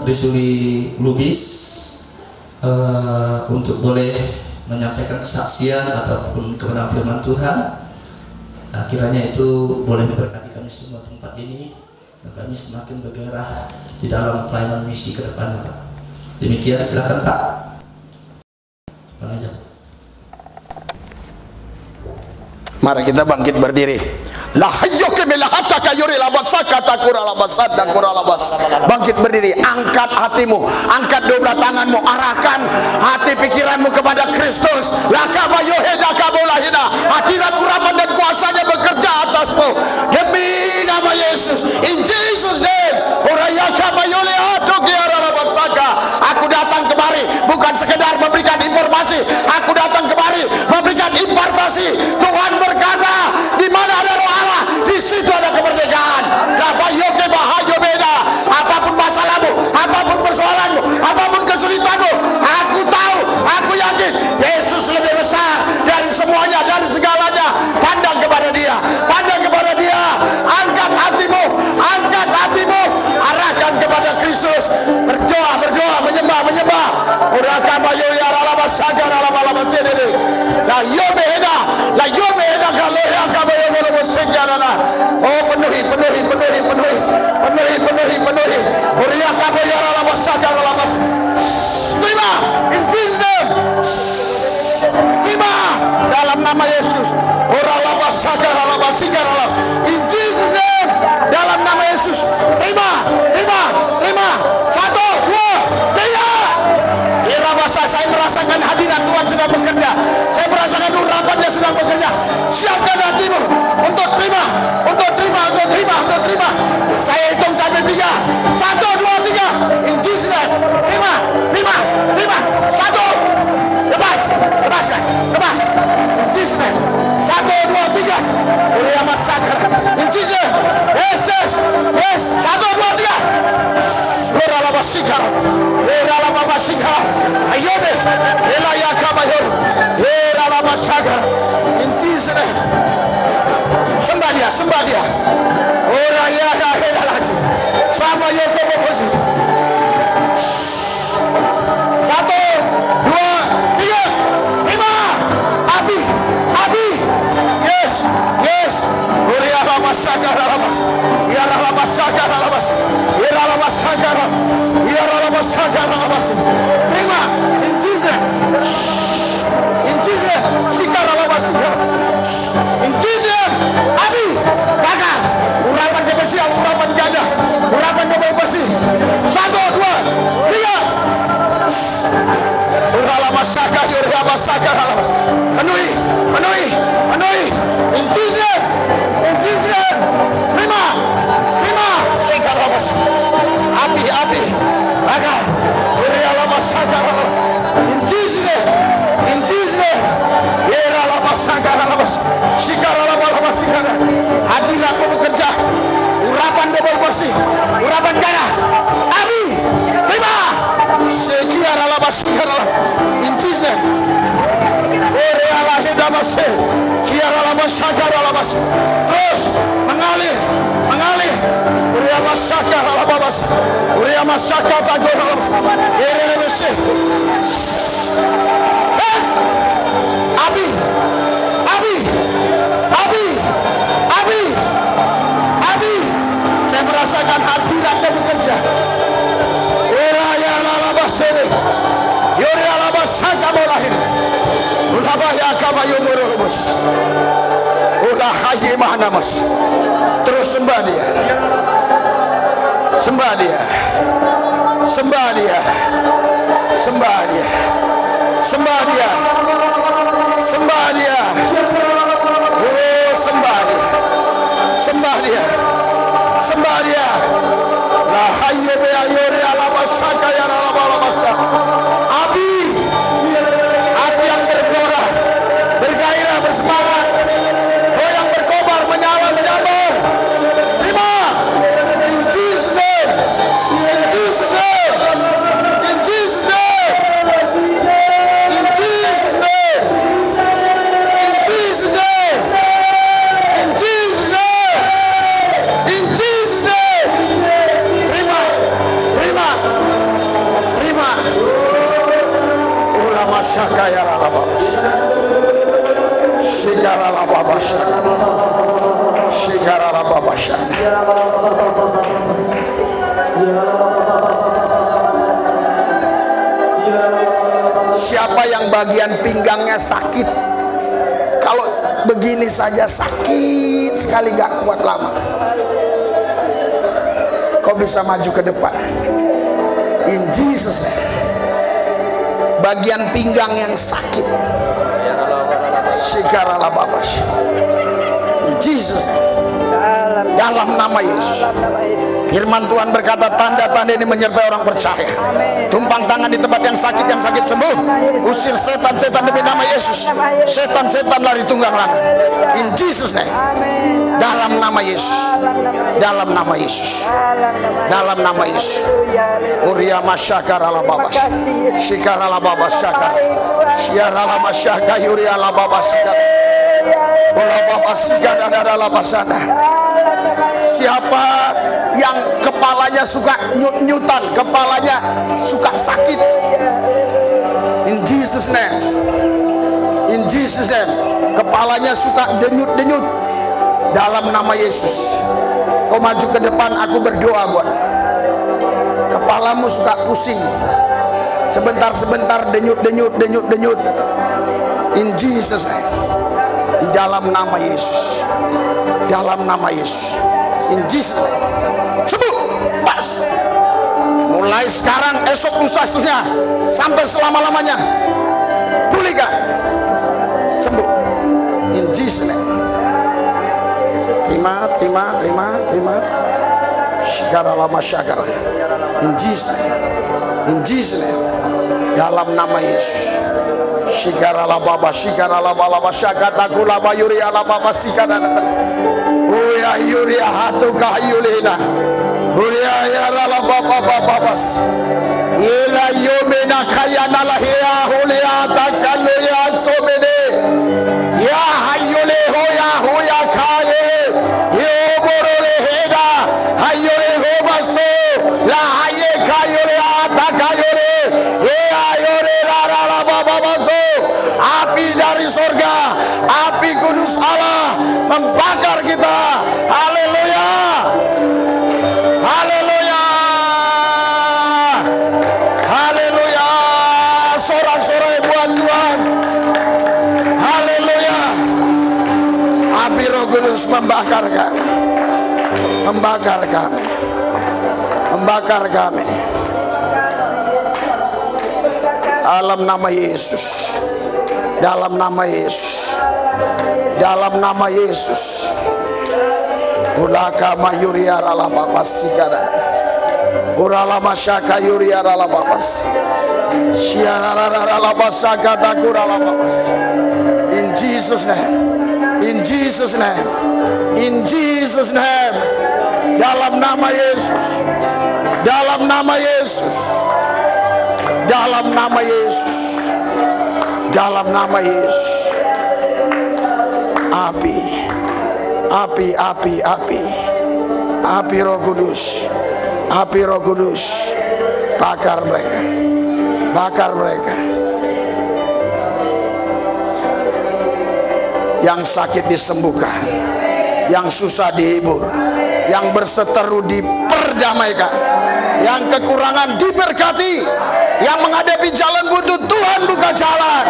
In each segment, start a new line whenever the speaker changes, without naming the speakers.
Trisuli Lubis untuk boleh menyampaikan kesaksian ataupun kebenaran firman Tuhan. Kiranya itu boleh memberkati kami semua tempat ini dan kami semakin bergairah di dalam pelayanan misi ke depannya, Pak. Demikian, silakan Pak.
Mari kita bangkit berdiri. Bangkit berdiri, angkat hatimu, angkat dua tanganmu, arahkan hati pikiranmu kepada Kristus. Hadirat urapan dan kuasanya bekerja atasmu demi nama Yesus. In Jesus name. Aku datang kemari bukan sekedar memberikan informasi, aku datang kemari memberikan impartasi. Tuhan berkata, di mana ada roh Allah, di situ ada kemerdekaan. Apapun masalahmu, apapun persoalanmu, apapun kesulitanmu, aku tahu, aku yakin Yesus lebih besar dari semuanya, dari segalanya. Pandang kepada Dia, pandang kepada Dia. Angkat hatimu, arahkan kepada Kristus. Berdoa, berdoa, menyembah, menyembah. Oh, penuhi. Terima, in Jesus name. Terima dalam nama Yesus. In Jesus name, dalam nama Yesus. Terima. 1, 2, 3. Saya merasakan hadirat Tuhan sedang bekerja. Saya merasakan urapannya sedang bekerja. Siapkan hatimu untuk terima. Saya hitung sampai 3. 1, 2, 3. In Jesus name. Terima. 1. Lepaskan. In Jesus name. 1, 2, 3. Uria massakar. In Jesus name. Yes. 1, 2, 3. Ayobe. In Jesus name. Sembah dia. Orang yang akhir lagi. Sama Yoko Bobosi. 1, 2, 3. Terima. Api. Yes. Uria massakar alamas. Terima. In Jesus. Sikar alamas. In Jesus. Api. Bakar. Urapan spesial, urapan ganda, urapan double bersih. 1, 2, 3. Penuhi. In Jesus. Terima. Sikar alamas. Api. Bakar. In Jesus. Hadiratmu bekerja. Urapan double bersih, urapan ganda. Api. Terima. In Jesus. Terus mengalir. Api. Saya merasakan hadiratnya bekerja. Terus sembah dia. Api yang bergelora, bergairah, bersemangat. Oh, yang berkobar, menyambar. Terima. In Jesus name. In Jesus name. Siapa yang bagian pinggangnya sakit, kalau begini saja sakit sekali, gak kuat lama, kau bisa maju ke depan. In Jesus name. Bagian pinggang yang sakit, in Jesus name. Dalam nama Yesus. Firman Tuhan berkata, tanda-tanda ini menyertai orang percaya. Tumpang tangan di tempat yang sakit sembuh. Usir setan-setan demi nama Yesus. Setan-setan lari tunggang langit. In Jesus name. Dalam nama Yesus. Dalam nama Yesus. Dalam nama Yesus. Uria masyakar ala babas. Syikar ala babas syakar. Syar ala masyakar yuria ala babas syakar. Bola babas syakar dan ala basana. Siapa yang kepalanya suka nyut-nyutan, kepalanya suka sakit, in Jesus name, in Jesus name, kepalanya suka denyut-denyut, dalam nama Yesus, kau maju ke depan, aku berdoa buat. Kepalamu suka pusing, sebentar-sebentar denyut-denyut, in Jesus name, di dalam nama Yesus, dalam nama Yesus. In Jesus name. Sembuh, pas. Mulai sekarang, esok, lusa, seterusnya, sampai selama-lamanya, pulihkan, sembuh. In Jesus name. Terima. Syakara lama syakara. In Jesus name. In Jesus name. Dalam nama Yesus. Syakara la baba, syakara la baba, syakata kula bayuri ala baba sikana. Uya yuria hatu kahayulina. Uya yara la baba babas. Ila yomena kayana lahia hulia takaluya somene. Ya hayule hoya kaye. Yo borole heda. Hayule hobaso. La haye kayule atakayule. Ya yore rara la baba baso. Api dari surga, api kudus Allah membakar kita. Haleluya, haleluya, haleluya. Sorak-sorai buat Tuhan. Haleluya. Api Roh Kudus membakar kami, membakar kami, membakar kami. Dalam nama Yesus. Dalam nama Yesus. Dalam nama Yesus. Ulaka mayuri arala babas sigara. Urala masyaka yuri arala babas. Syiarara arala basaka takurala babas. In Jesus name. In Jesus name. In Jesus name. Dalam nama Yesus. Dalam nama Yesus. Dalam nama Yesus. Dalam nama Yesus. Api, api, api, api, api Roh Kudus, api Roh Kudus, bakar mereka, bakar mereka. Yang sakit disembuhkan, yang susah dihibur, yang berseteru diperdamaikan, yang kekurangan diberkati, yang menghadapi jalan buntu Tuhan buka jalan.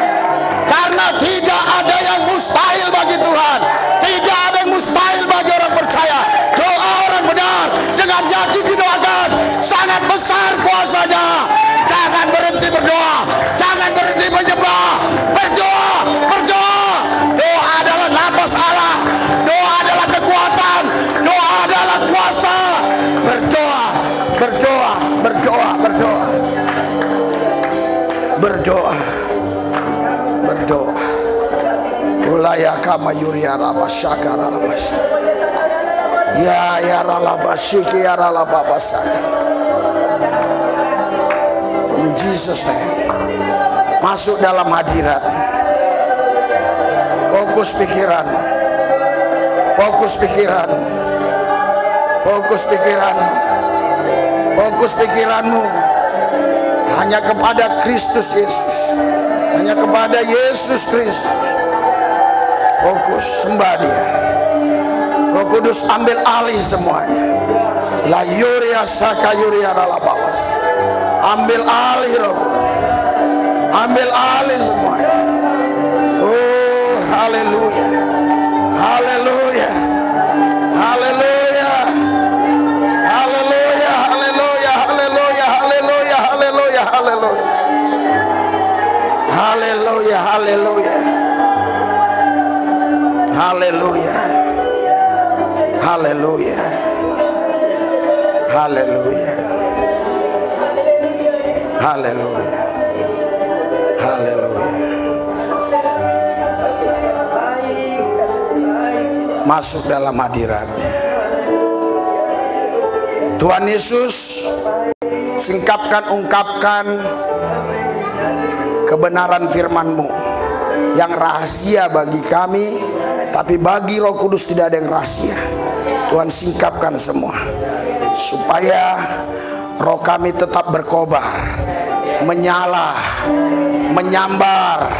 Karena tidak ada yang mustahil bagi Tuhan. Tidak ada yang mustahil bagi orang percaya. Doa orang benar dengan yakin didoakan, sangat besar kuasanya. Jangan berhenti berdoa, jangan berhenti menyembah. Berdoa, berdoa. Doa adalah nafas Allah. Doa adalah kekuatan. Doa adalah kuasa. Berdoa, berdoa, berdoa, berdoa. Berdoa, berdoa. Ulaya kama yuria rabashaka rabas. Ya ralabashiki ya ralababasaka. In Jesus name. Masuk dalam hadirat. Fokus pikiran. Fokus pikiran. Fokus pikiran. Fokus pikiranmu hanya kepada Kristus Yesus, hanya kepada Yesus Kristus. Fokus, sembah dia. Roh Kudus ambil alih semuanya. La yuria saka yuria ralabawas. Ambil alih Roh Kudus. Ambil alih semuanya. Oh, haleluya. Haleluya. Haleluya. Haleluya. Haleluya. Haleluya. Haleluya. Haleluya. Haleluya. Haleluya. Haleluya. Haleluya. Haleluya. Haleluya. Haleluya. Haleluya. Masuk dalam hadirat-Nya. Tuhan Yesus, singkapkan, ungkapkan kebenaran firman-Mu yang rahasia bagi kami, tapi bagi Roh Kudus tidak ada yang rahasia. Tuhan, singkapkan semua supaya roh kami tetap berkobar, menyala, menyambar.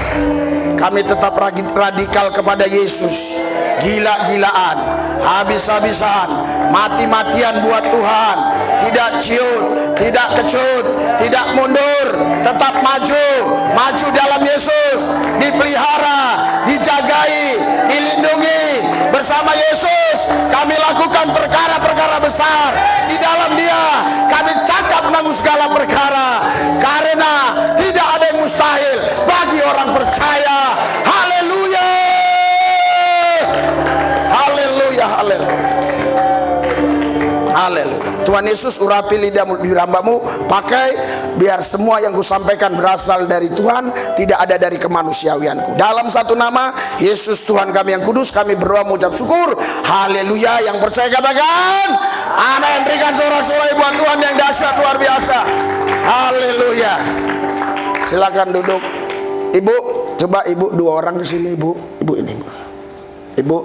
Kami tetap radikal kepada Yesus, gila-gilaan, habis-habisan, mati-matian buat Tuhan. Tidak ciut, tidak kecut, tidak mundur, tetap maju, maju dalam Yesus, dipelihara, dijagai, dilindungi. Bersama Yesus kami lakukan perkara-perkara besar. Di dalam Dia kami cakap menanggung segala perkara, karena tidak ada yang mustahil bagi orang percaya. Haleluya. Haleluya. Haleluya. Haleluya. Tuhan Yesus, urapi lidah hamba-Mu, pakai biar semua yang kusampaikan berasal dari Tuhan, tidak ada dari kemanusiawianku. Dalam satu nama Yesus Tuhan kami yang kudus, kami berdoa mengucap syukur. Haleluya. Yang percaya katakan amin. Berikan sorak-sorai buat Tuhan yang dahsyat luar biasa. Haleluya. Silakan duduk. Ibu, coba Ibu, dua orang di sini, Ibu. Ibu ini, Ibu.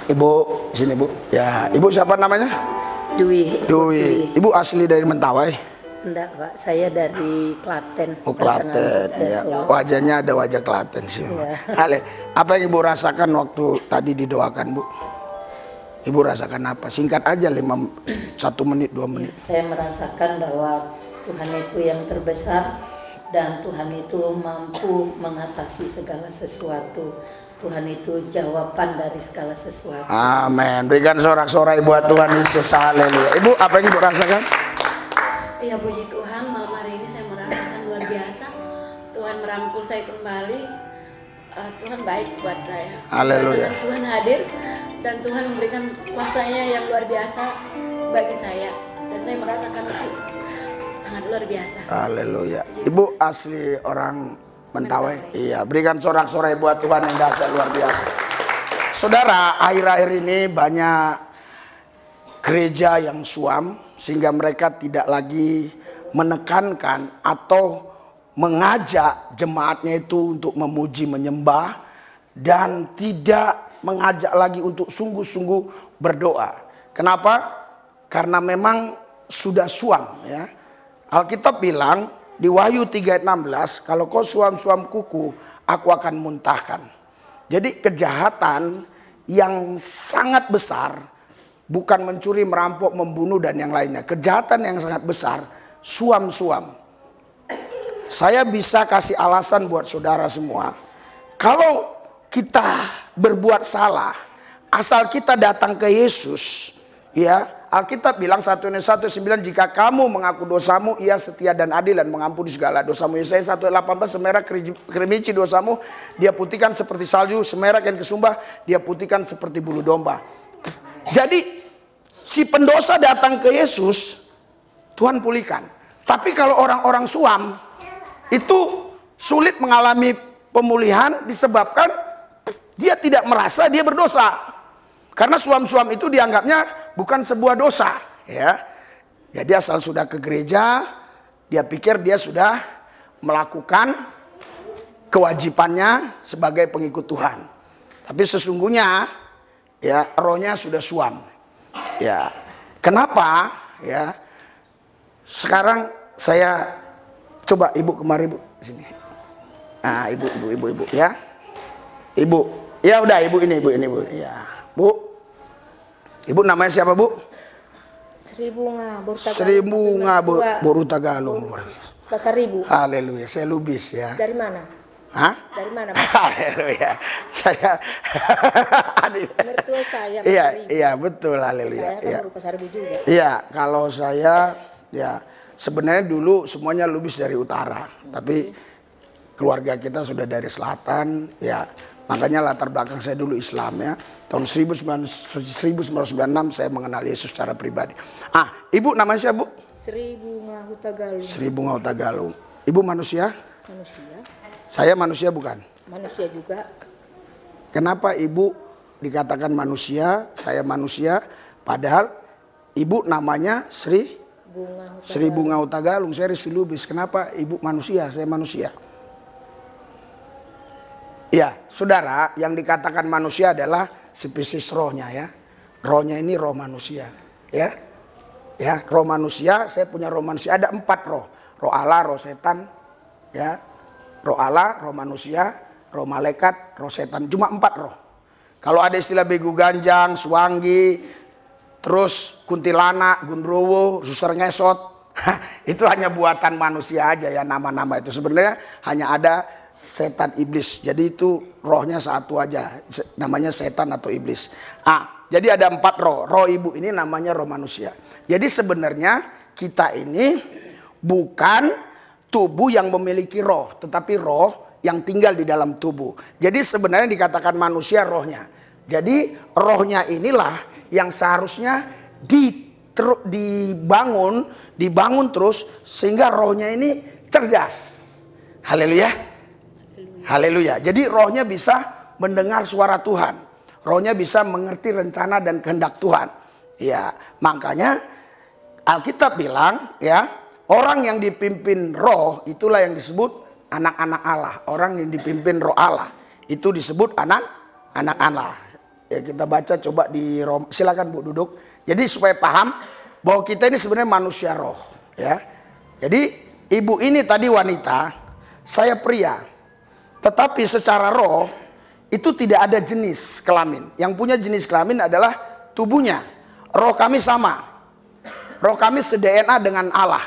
Ibu sini, Bu. Ya, Ibu siapa namanya?
Dwi.
Ibu asli dari Mentawai?
Enggak, Pak. Saya dari Klaten.
Oh, Klaten. Ya. Wajahnya ada wajah Klaten sih. Ya. Apa yang Ibu rasakan waktu tadi didoakan, Bu? Ibu rasakan apa? Singkat aja, 1 menit, 2 menit.
Saya merasakan bahwa Tuhan itu yang terbesar dan Tuhan itu mampu mengatasi segala sesuatu. Tuhan itu jawaban dari segala sesuatu.
Amin. Berikan sorak-sorai buat Tuhan Yesus. Haleluya. Ibu, apa yang Ibu rasakan?
Ya, puji Tuhan, malam hari ini saya merasakan luar biasa. Tuhan merangkul saya kembali. Tuhan baik buat saya.
Haleluya.
Tuhan hadir dan Tuhan memberikan kuasa-Nya yang luar biasa bagi saya. Dan saya merasakan itu sangat luar biasa.
Haleluya. Ibu asli orang Mentawai. Iya, berikan sorak-sorai buat Tuhan yang dahsyat luar biasa. Saudara, akhir-akhir ini banyak gereja yang suam, sehingga mereka tidak lagi menekankan atau mengajak jemaatnya itu untuk memuji, menyembah, dan tidak mengajak lagi untuk sungguh-sungguh berdoa. Kenapa? Karena memang sudah suam, ya. Alkitab bilang di Wahyu 3:16, kalau kau suam-suam kuku, aku akan muntahkan. Jadi kejahatan yang sangat besar, bukan mencuri, merampok, membunuh, dan yang lainnya. Kejahatan yang sangat besar, suam-suam. Saya bisa kasih alasan buat saudara semua. Kalau kita berbuat salah, asal kita datang ke Yesus, ya, Alkitab bilang 1 Yohanes 1:9, jika kamu mengaku dosamu, Ia setia dan adil dan mengampuni segala dosamu. Yesaya 1:18, semerah keriminci dosamu, Dia putihkan seperti salju, semerah yang kesumbah, Dia putihkan seperti bulu domba. Jadi si pendosa datang ke Yesus, Tuhan pulihkan. Tapi kalau orang-orang suam itu sulit mengalami pemulihan disebabkan dia tidak merasa dia berdosa. Karena suam-suam itu dianggapnya bukan sebuah dosa, ya. Jadi asal sudah ke gereja, dia pikir dia sudah melakukan kewajibannya sebagai pengikut Tuhan. Tapi sesungguhnya, ya, rohnya sudah suam. Ya, kenapa? Ya, sekarang saya coba Ibu kemari, Bu, sini. Nah, ibu, ya, Ibu, Ya udah ibu ini bu. Ya bu. Ibu namanya siapa bu?
Sri Bunga Borutagalung.
Sri Bunga Borutagalung.
Pasar Ibu.
Haleluya, saya lubis ya.
Dari mana?
Hah?
Dari mana?
Haleluya. Saya
mertua saya.
Iya betul, haleluya.
Saya kan Pasar Ibu juga.
Iya, kalau saya ya sebenarnya dulu semuanya lubis dari utara, tapi keluarga kita sudah dari selatan ya. Makanya latar belakang saya dulu Islam ya. Tahun 1996 saya mengenal Yesus secara pribadi. Ibu namanya siapa bu?
Sri Bunga Hutagalung.
Sri Bunga Hutagalung. Ibu manusia?
Manusia.
Saya manusia bukan?
Manusia juga.
Kenapa ibu dikatakan manusia, saya manusia, padahal ibu namanya Sri Bunga Hutagalung. Saya Rizky Lubis. Kenapa ibu manusia, saya manusia? Ya, saudara, yang dikatakan manusia adalah spesies rohnya ya. Rohnya ini roh manusia, ya. Ya, roh manusia, saya punya roh manusia ada 4 roh. Roh Allah, roh setan, ya. Roh Allah, roh manusia, roh malaikat, roh setan. Cuma 4 roh. Kalau ada istilah begu ganjang, suwangi, terus kuntilanak, gundrowo, susar ngesot, itu hanya buatan manusia aja ya, nama-nama itu. Sebenarnya hanya ada setan iblis. Jadi itu rohnya satu aja, namanya setan atau iblis. Jadi ada 4 roh. Roh ibu ini namanya roh manusia. Jadi sebenarnya kita ini bukan tubuh yang memiliki roh, tetapi roh yang tinggal di dalam tubuh. Jadi sebenarnya dikatakan manusia rohnya. Jadi rohnya inilah yang seharusnya dibangun terus sehingga rohnya ini cerdas. Haleluya. Haleluya. Jadi rohnya bisa mendengar suara Tuhan. Rohnya bisa mengerti rencana dan kehendak Tuhan. Ya, makanya Alkitab bilang ya, orang yang dipimpin roh itulah yang disebut anak-anak Allah. Orang yang dipimpin roh Allah itu disebut anak-anak Allah. Ya, kita baca coba di Roma. Silakan Bu duduk. Jadi supaya paham bahwa kita ini sebenarnya manusia roh, ya. Jadi ibu ini tadi wanita, saya pria. Tetapi secara roh itu tidak ada jenis kelamin. Yang punya jenis kelamin adalah tubuhnya. Roh kami sama. Roh kami se-DNA dengan Allah.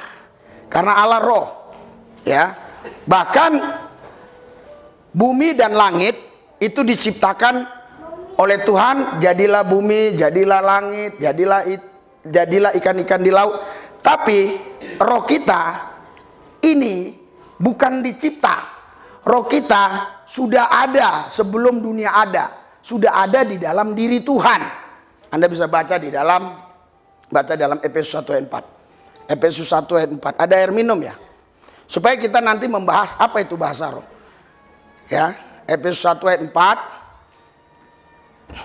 Karena Allah roh. Ya. Bahkan bumi dan langit itu diciptakan oleh Tuhan. Jadilah bumi, jadilah langit, jadilah ikan-ikan di laut. Tapi roh kita ini bukan dicipta. Roh kita sudah ada sebelum dunia ada. Sudah ada di dalam diri Tuhan. Anda bisa baca dalam Efesus 1 ayat 4. Efesus 1 ayat 4. Ada air minum ya. Supaya kita nanti membahas apa itu bahasa roh. Ya, Efesus 1 ayat 4.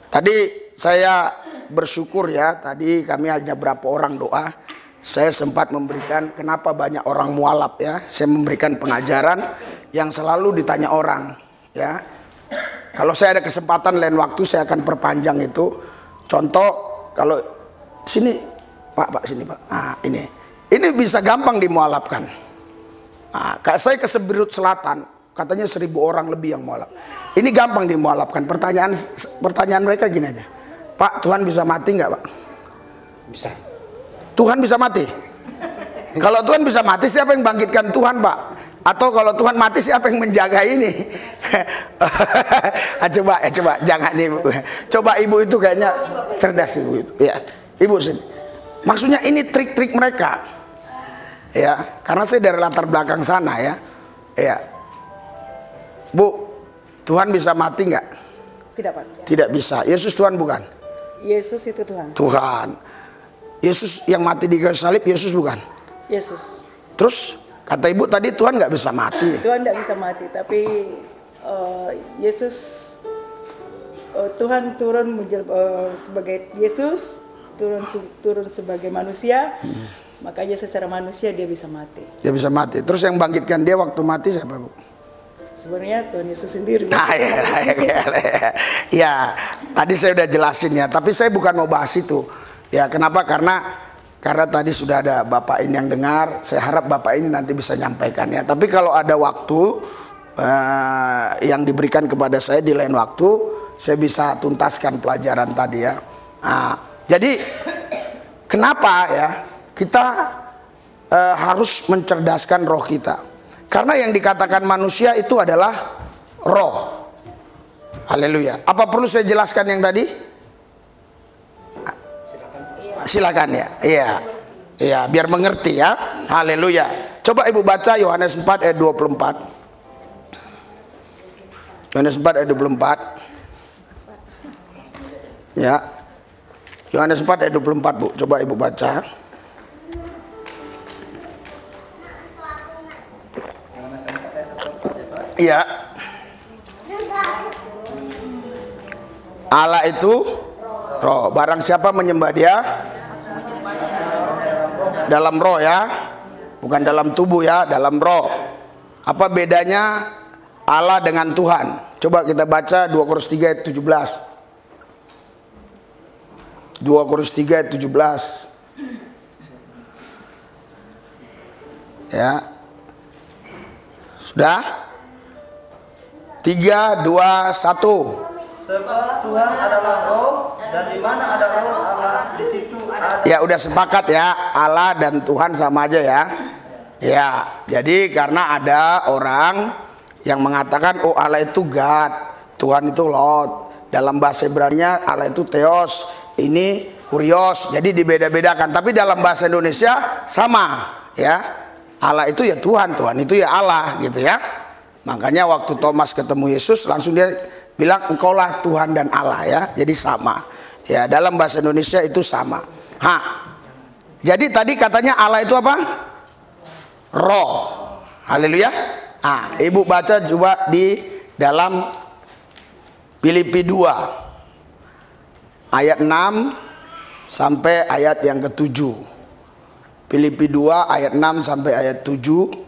Tadi saya bersyukur ya. Tadi kami hanya berapa orang doa. Saya sempat memberikan kenapa banyak orang mualaf ya. Saya memberikan pengajaran yang selalu ditanya orang ya. Kalau saya ada kesempatan lain waktu saya akan perpanjang itu. Contoh kalau sini Pak sini Pak. Ini bisa gampang dimualafkan. Saya ke Sebirut Selatan katanya 1000 orang lebih yang mualaf. Ini gampang dimualafkan. Pertanyaan mereka gini aja. Pak, Tuhan bisa mati nggak Pak? Bisa. Tuhan bisa mati. Kalau Tuhan bisa mati, siapa yang bangkitkan Tuhan, Pak? Atau kalau Tuhan mati, siapa yang menjaga ini? Coba, jangan ibu. Coba ibu itu kayaknya cerdas ibu itu. Ya, ibu sini. Maksudnya ini trik-trik mereka. Ya, karena saya dari latar belakang sana ya. Ya, Bu, Tuhan bisa mati nggak?
Tidak Pak.
Tidak bisa. Yesus Tuhan bukan?
Yesus itu Tuhan.
Tuhan. Yesus yang mati di kayu salib, Yesus bukan?
Yesus.
Terus kata ibu tadi Tuhan nggak bisa mati.
Tuhan nggak bisa mati, tapi Yesus, Tuhan turun sebagai Yesus, turun sebagai manusia, makanya secara manusia dia bisa mati. Dia
bisa mati. Terus yang bangkitkan dia waktu mati siapa Bu?
Sebenarnya Tuhan Yesus sendiri.
Ya, tadi saya udah jelasin ya, tapi saya bukan mau bahas itu. Ya, kenapa? Karena tadi sudah ada Bapak ini yang dengar. Saya harap Bapak ini nanti bisa nyampaikan ya. Tapi kalau ada waktu, yang diberikan kepada saya di lain waktu, saya bisa tuntaskan pelajaran tadi ya. Nah, jadi kenapa ya kita harus mencerdaskan roh kita? Karena yang dikatakan manusia itu adalah roh. Haleluya. Apa perlu saya jelaskan yang tadi? Silakan ya. Iya. Iya, biar mengerti ya. Haleluya. Coba Ibu baca Yohanes 4 ayat 24. Yohanes 4 ayat 24. Ya. Yohanes 4 ayat 24, Bu. Coba Ibu baca. Iya. Allah itu roh. Barang siapa menyembah Dia dalam roh ya, bukan dalam tubuh ya, dalam roh. Apa bedanya Allah dengan Tuhan? Coba kita baca 2 Korintus 3 ayat 17. 2 Korintus 3 ayat 17. Ya. Sudah? 3, 2, 1.
Sebab Tuhan adalah roh, dan di mana ada roh Allah, di situ ada.
Ya udah sepakat ya, Allah dan Tuhan sama aja ya. Ya, jadi karena ada orang yang mengatakan oh Allah itu God, Tuhan itu Lord. Dalam bahasa Ibrani-nya Allah itu Theos, ini Kurios. Jadi dibeda-bedakan, tapi dalam bahasa Indonesia sama ya. Allah itu ya Tuhan, Tuhan itu ya Allah gitu ya. Makanya waktu Thomas ketemu Yesus langsung dia bilang engkaulah Tuhan dan Allah ya. Jadi sama. Ya, dalam bahasa Indonesia itu sama. Jadi tadi katanya Allah itu apa? Roh. Haleluya. Ibu baca coba di dalam Filipi 2 ayat 6 sampai ayat yang ke-7. Filipi 2 ayat 6 sampai ayat 7.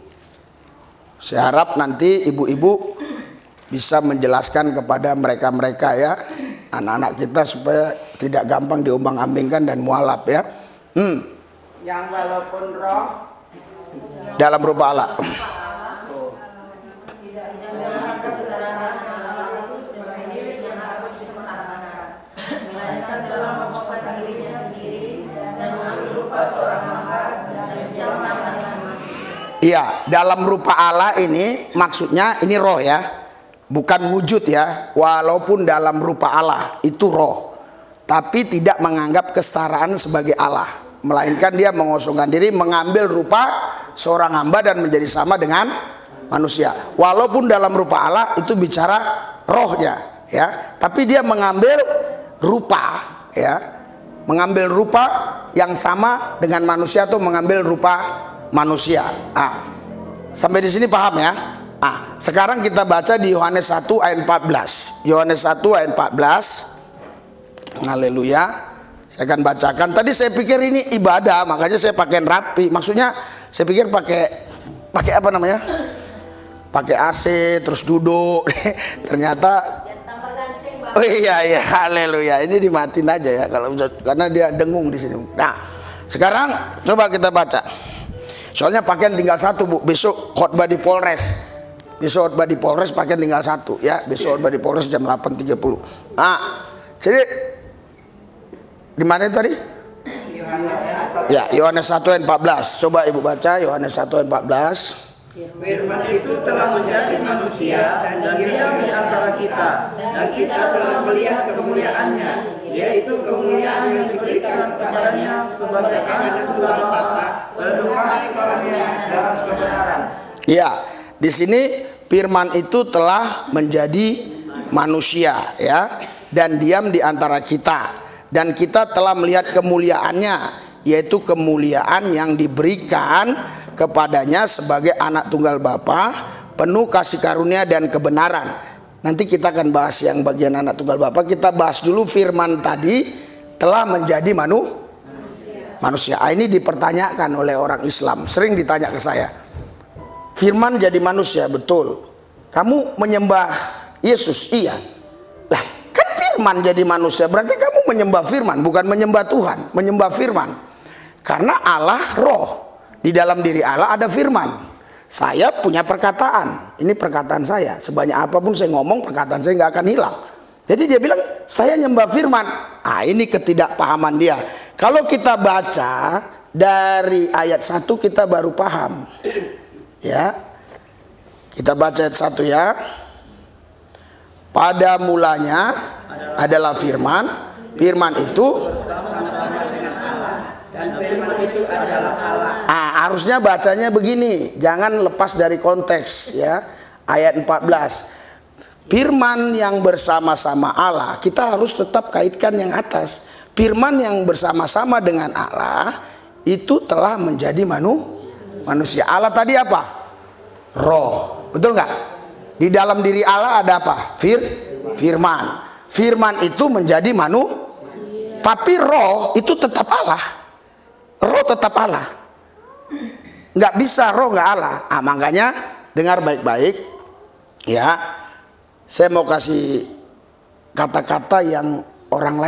Saya harap nanti ibu-ibu bisa menjelaskan kepada mereka-mereka ya, anak-anak kita supaya tidak gampang diombang-ambingkan dan mualaf ya.
Yang walaupun roh
dalam rupa Allah. Iya, dalam rupa Allah ini maksudnya ini roh ya, bukan wujud ya. Walaupun dalam rupa Allah itu roh, tapi tidak menganggap kesetaraan sebagai Allah, melainkan dia mengosongkan diri, mengambil rupa seorang hamba dan menjadi sama dengan manusia. Walaupun dalam rupa Allah itu bicara rohnya ya, tapi dia mengambil rupa ya, mengambil rupa yang sama dengan manusia atau mengambil rupa manusia. Sampai di sini paham ya? Sekarang kita baca di Yohanes 1 ayat 14. Yohanes 1 ayat 14. Haleluya. Saya akan bacakan. Tadi saya pikir ini ibadah, makanya saya pakai rapi. Maksudnya saya pikir pakai apa namanya? Pakai AC terus duduk. Ternyata oh iya, haleluya. Ini dimatiin aja ya kalau karena dia dengung di sini. Nah, sekarang coba kita baca. Soalnya pakaian tinggal satu, Bu. Besok khotbah di Polres. Besok khotbah di Polres pakaian tinggal satu ya. Besok khotbah di Polres jam 8.30. Jadi di mana itu tadi? Ya, Yohanes 1 ayat 14. Coba Ibu baca Yohanes 1 ayat 14.
Firman itu telah menjadi manusia dan diam di antara kita, dan kita telah melihat kemuliaannya, yaitu kemuliaan yang diberikan kepadanya sebagai anak tunggal Bapa, penuh kasih karunia dan kebenaran.
Ya, di sini firman itu telah menjadi manusia ya, dan diam di antara kita, dan kita telah melihat kemuliaannya, yaitu kemuliaan yang diberikan kepadanya sebagai anak tunggal Bapa, penuh kasih karunia dan kebenaran. Nanti kita akan bahas yang bagian anak tunggal Bapa. Kita bahas dulu firman tadi telah menjadi manusia. Ini dipertanyakan oleh orang Islam, sering ditanya ke saya. Firman jadi manusia, betul. Kamu menyembah Yesus? Iya. Lah, kan firman jadi manusia, berarti kamu menyembah firman, bukan menyembah Tuhan, menyembah firman. Karena Allah roh. Di dalam diri Allah ada firman. Saya punya perkataan, ini perkataan saya. Sebanyak apapun saya ngomong, perkataan saya nggak akan hilang. Jadi dia bilang, saya nyembah firman. Ini ketidakpahaman dia. Kalau kita baca dari ayat 1 kita baru paham. Ya, kita baca ayat 1 ya. Pada mulanya adalah firman, firman itu
dan firman itu adalah Allah.
Harusnya bacanya begini, jangan lepas dari konteks ya. Ayat 14. Firman yang bersama-sama Allah, kita harus tetap kaitkan yang atas. Firman yang bersama-sama dengan Allah itu telah menjadi manusia. Allah tadi apa? Roh. Betul nggak? Di dalam diri Allah ada apa? Firman. Firman itu menjadi tapi roh itu tetap Allah. Roh tetap Allah. Nggak bisa roh nggak Allah. Makanya dengar baik-baik ya. Saya mau kasih kata-kata yang orang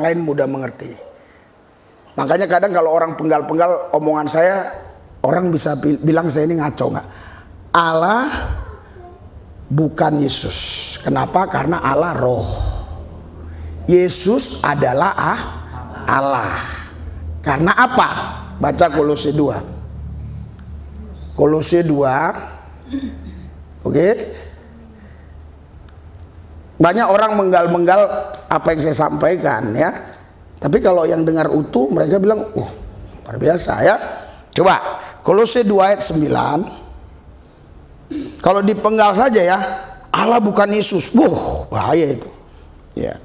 lain mudah mengerti. Makanya kadang kalau orang penggal-penggal omongan saya, orang bisa bilang saya ini ngaco nggak? Allah bukan Yesus. Kenapa? Karena Allah roh. Yesus adalah Allah. Karena apa? Baca Kolose 2. Kolose 2. Oke. Banyak orang menggal-menggal apa yang saya sampaikan ya. Tapi kalau yang dengar utuh mereka bilang, luar biasa ya. Coba Kolose 2 ayat 9. Kalau dipenggal saja ya, Allah bukan Yesus. Bahaya itu. Ya.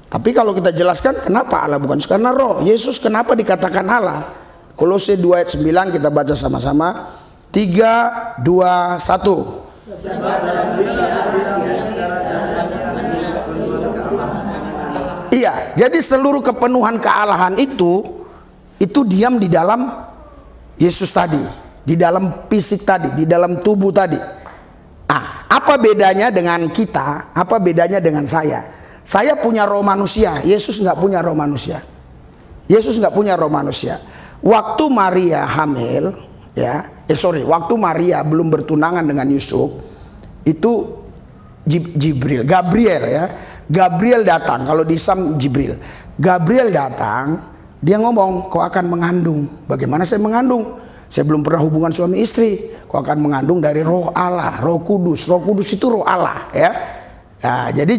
Tapi kalau kita jelaskan kenapa Allah bukan Yesus, karena roh. Yesus kenapa dikatakan Allah? Kolose 2 ayat 9 kita baca sama-sama. 3, 2, 1. Iya, jadi seluruh kepenuhan kealahan itu diam di dalam Yesus tadi, di dalam fisik tadi, di dalam tubuh tadi. Apa bedanya dengan kita? Apa bedanya dengan saya? Saya punya roh manusia, Yesus nggak punya roh manusia. Yesus nggak punya roh manusia. Waktu Maria hamil, waktu Maria belum bertunangan dengan Yusuf, itu Gabriel ya. Gabriel datang, kalau di Sam Jibril. Gabriel datang, dia ngomong, kau akan mengandung. Bagaimana saya mengandung? Saya belum pernah hubungan suami istri. Kau akan mengandung dari roh Allah, roh kudus. Roh kudus itu roh Allah ya. Nah, jadi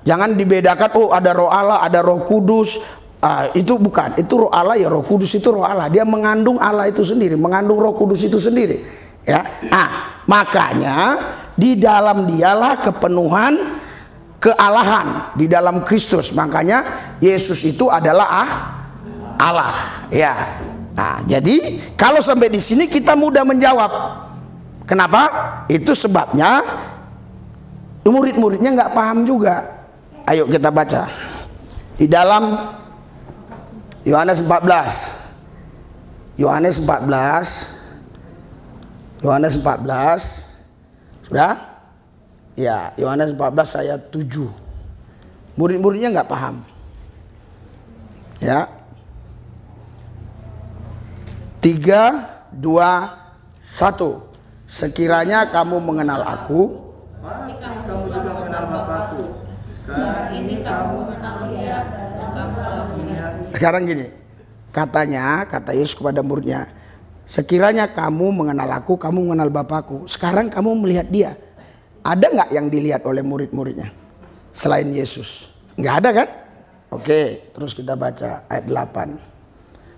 jangan dibedakan, ada roh Allah, ada roh kudus. Itu bukan, itu roh Allah ya, roh kudus itu roh Allah. Dia mengandung Allah itu sendiri, mengandung roh kudus itu sendiri ya. Makanya di dalam dialah kepenuhan kealahan di dalam Kristus. Makanya Yesus itu adalah Allah ya. Jadi kalau sampai di sini kita mudah menjawab. Kenapa? Itu sebabnya murid-muridnya nggak paham juga. Ayo kita baca di dalam Yohanes 14. Yohanes 14 sudah? Ya, Yohanes 14 ayat 7. Murid-muridnya nggak paham. Ya. 3, 2, 1. Sekiranya kamu mengenal aku,
kamu juga mengenal Bapakku. Sekarang ini kamu mengenal Dia dan kamu telah melihat Dia.
Sekarang gini, kata Yesus kepada muridnya, sekiranya kamu mengenal aku, kamu mengenal Bapakku. Sekarang kamu melihat Dia. Ada nggak yang dilihat oleh murid-muridnya selain Yesus? Nggak ada kan? Oke, terus kita baca ayat 8.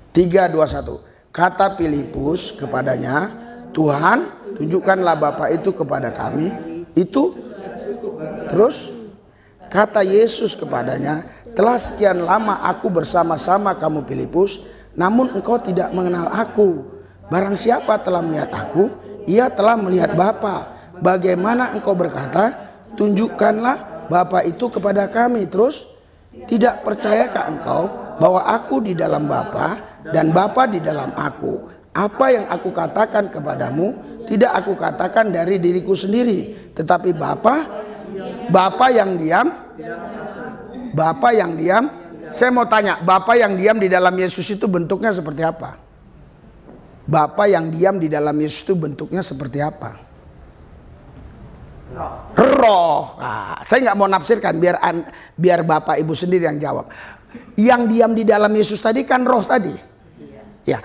3, 2, 1. Kata Filipus kepadanya, Tuhan, tunjukkanlah Bapa itu kepada kami. Itu terus kata Yesus kepadanya, telah sekian lama aku bersama-sama kamu Filipus, namun engkau tidak mengenal aku. Barang siapa telah melihat aku, ia telah melihat Bapa. Bagaimana engkau berkata, tunjukkanlah Bapa itu kepada kami. Terus, tidak percayakah engkau bahwa aku di dalam Bapa dan Bapa di dalam aku? Apa yang aku katakan kepadamu, tidak aku katakan dari diriku sendiri, tetapi Bapa yang diam. Saya mau tanya, Bapa yang diam di dalam Yesus itu bentuknya seperti apa?
Bapa yang diam di dalam Yesus itu bentuknya seperti apa? Roh. Nah, saya nggak mau nafsirkan, biar Bapak Ibu sendiri yang jawab. Yang diam di dalam Yesus tadi kan roh tadi. Ya.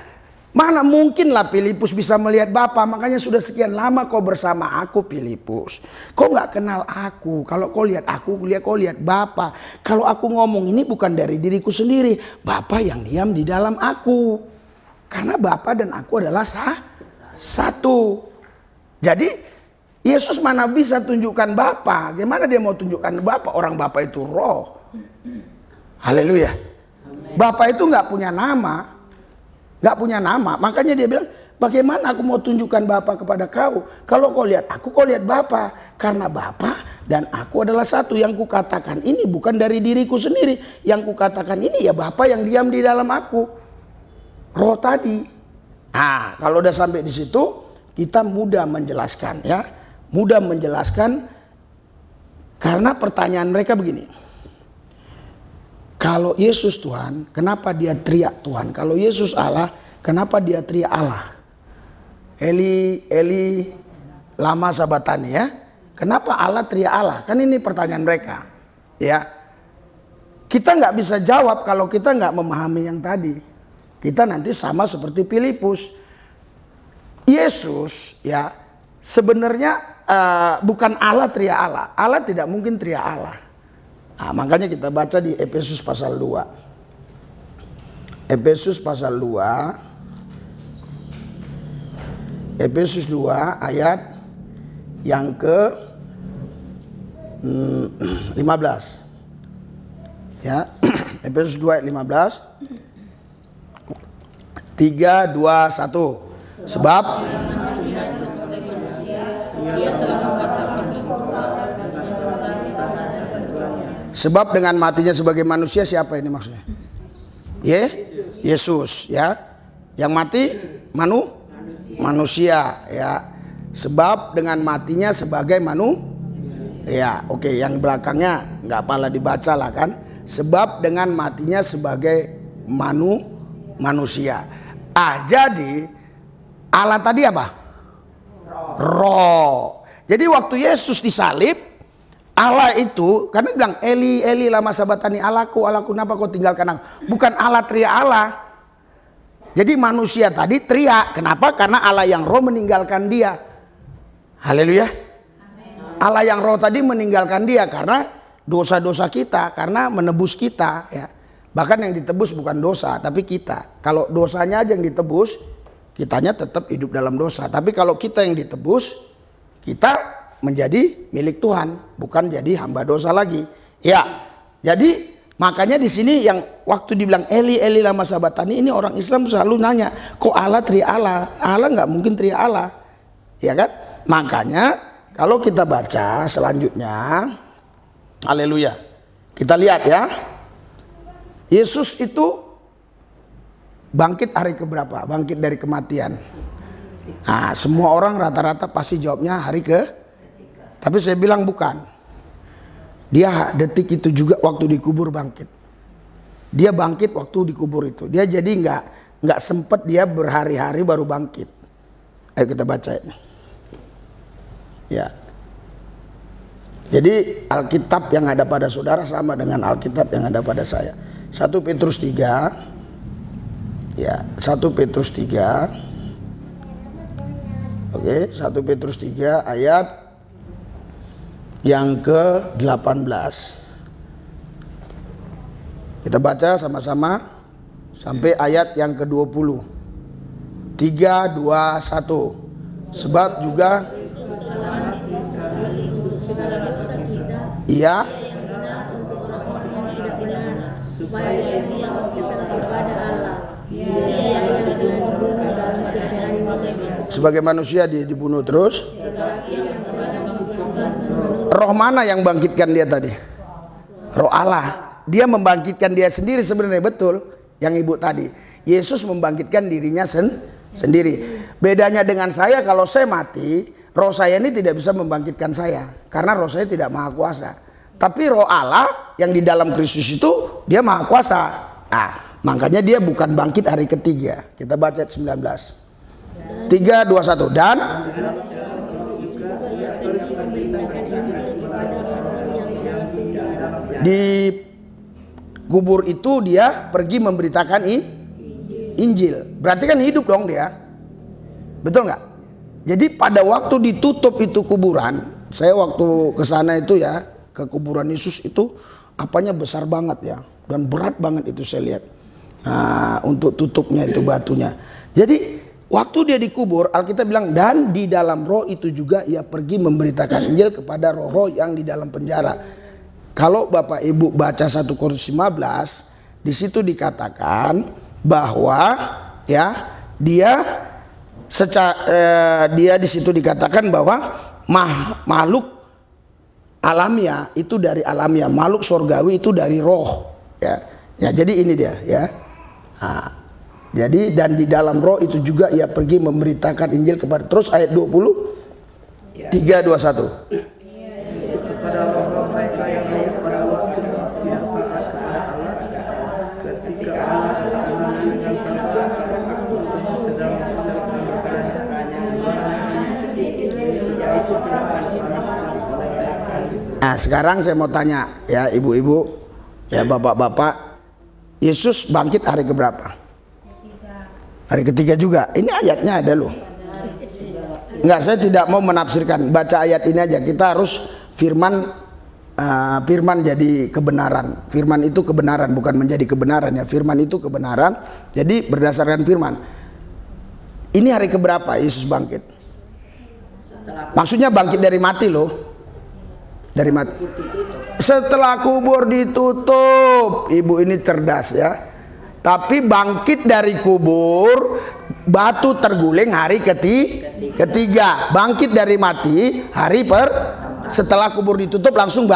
Mana mungkin lah Filipus bisa melihat Bapa. Makanya sudah sekian lama kau bersama aku, Filipus. Kau nggak kenal aku. Kalau kau lihat aku, kau lihat Bapa. Kalau aku ngomong ini bukan dari diriku sendiri. Bapa yang diam di dalam aku. Karena Bapa dan aku adalah satu. Jadi Yesus mana bisa tunjukkan Bapa? Gimana dia mau tunjukkan Bapa? Orang Bapa itu roh. Haleluya. Bapa itu nggak punya nama. Gak punya nama, makanya dia bilang, bagaimana aku mau tunjukkan Bapa kepada kau? Kalau kau lihat aku, kau lihat Bapa. Karena Bapa dan aku adalah satu. Yang kukatakan ini bukan dari diriku sendiri. Yang kukatakan ini ya Bapa yang diam di dalam aku. Roh tadi. Nah, kalau udah sampai di situ, kita mudah menjelaskan ya. Mudah menjelaskan karena pertanyaan mereka begini. Kalau Yesus Tuhan, kenapa dia teriak Tuhan? Kalau Yesus Allah, kenapa dia teriak Allah? Eli, Eli, lama sabatani ya. Kenapa Allah teriak Allah? Kan ini pertanyaan mereka. Ya, kita nggak bisa jawab kalau kita nggak memahami yang tadi. Kita nanti sama seperti Filipus. Yesus ya sebenarnya bukan Allah teriak Allah. Allah tidak mungkin teriak Allah. Nah, makanya kita baca di Efesus pasal 2. Efesus pasal 2. Efesus 2 ayat yang ke 15. Ya, Efesus 2 ayat 15. 3, 2, 1. Sebab Sebab dengan matinya sebagai manusia, siapa ini maksudnya? Yesus ya. Yang mati manusia ya. Sebab dengan matinya sebagai ya, oke, yang belakangnya nggak apalah dibaca lah kan. Sebab dengan matinya sebagai manusia. Jadi Allah tadi apa? Roh. Jadi waktu Yesus disalib, Allah itu karena bilang Eli Eli lama sabatani, Allahku kenapa kau tinggalkan aku? Bukan Allah teriak Allah. Jadi manusia tadi teriak. Kenapa? Karena Allah yang roh meninggalkan dia. Haleluya. Allah yang roh tadi meninggalkan dia karena dosa-dosa kita, karena menebus kita ya. Bahkan yang ditebus bukan dosa tapi kita. Kalau dosanya aja yang ditebus, kitanya tetap hidup dalam dosa. Tapi kalau kita yang ditebus, kita menjadi milik Tuhan, bukan jadi hamba dosa lagi. Ya, jadi makanya di sini yang waktu dibilang Eli Eli lama sabatani, ini orang Islam selalu nanya, kok Allah teriak Allah? Allah nggak mungkin teriak Allah, ya kan? Makanya kalau kita baca selanjutnya, haleluya, kita lihat ya, Yesus itu bangkit hari keberapa? Bangkit dari kematian. Nah, semua orang rata-rata pasti jawabnya hari tapi saya bilang bukan. Dia detik itu juga waktu dikubur bangkit. Dia bangkit waktu dikubur itu. Dia jadi nggak sempat dia berhari-hari baru bangkit. Ayo kita baca ini. Ya. Jadi Alkitab yang ada pada saudara sama dengan Alkitab yang ada pada saya. 1 Petrus 3. Ya, 1 Petrus 3. Oke, 1 Petrus 3 ayat yang ke-18. Kita baca sama-sama sampai ayat yang ke-20. 3, 2, 1. Sebab juga Ia sebagai manusia dibunuh terus. Roh mana yang bangkitkan dia tadi? Roh Allah. Dia membangkitkan dia sendiri sebenarnya, betul. Yang ibu tadi, Yesus membangkitkan dirinya sendiri. Bedanya dengan saya, kalau saya mati, roh saya ini tidak bisa membangkitkan saya, karena roh saya tidak maha kuasa. Tapi roh Allah yang di dalam Kristus itu dia maha kuasa. Nah, makanya dia bukan bangkit hari ketiga. Kita baca ayat 19. 3, 2, 1. Dan di kubur itu dia pergi memberitakan Injil. Berarti kan hidup dong dia. Betul nggak? Jadi pada waktu ditutup itu kuburan, saya waktu ke sana itu ya, ke kuburan Yesus itu apanya besar banget ya, dan berat banget itu saya lihat. Nah, untuk tutupnya itu batunya. Jadi waktu dia dikubur, Alkitab bilang dan di dalam roh itu juga ia pergi memberitakan Injil kepada roh-roh yang di dalam penjara. Kalau Bapak Ibu baca 1 Korintus 15, di situ dikatakan bahwa ya dia di situ dikatakan bahwa makhluk alamiah itu dari alamiah, makhluk surgawi itu dari roh ya. Ya, jadi ini dia ya. Nah, jadi dan di dalam roh itu juga ia pergi memberitakan Injil kepada, terus ayat 20 3, 2, 1.
Kepada roh-roh mereka yang layak berawak yang taat kepada Allah ketika Allah berkenan dengan sasaran sedang
Nah, sekarang saya mau tanya ya ibu-ibu, ya bapak-bapak, Yesus bangkit hari keberapa? Hari ketiga juga. Ini ayatnya ada loh. Enggak, saya tidak mau menafsirkan. Baca ayat ini aja. Kita harus firman jadi kebenaran. Firman itu kebenaran, bukan menjadi kebenaran ya. Firman itu kebenaran. Jadi berdasarkan firman. Ini hari keberapa Yesus bangkit? Maksudnya bangkit dari mati loh. Dari mati. Setelah kubur ditutup. Ibu ini cerdas ya. Tapi bangkit dari kubur, batu terguling hari ketiga. Bangkit dari mati hari setelah kubur ditutup langsung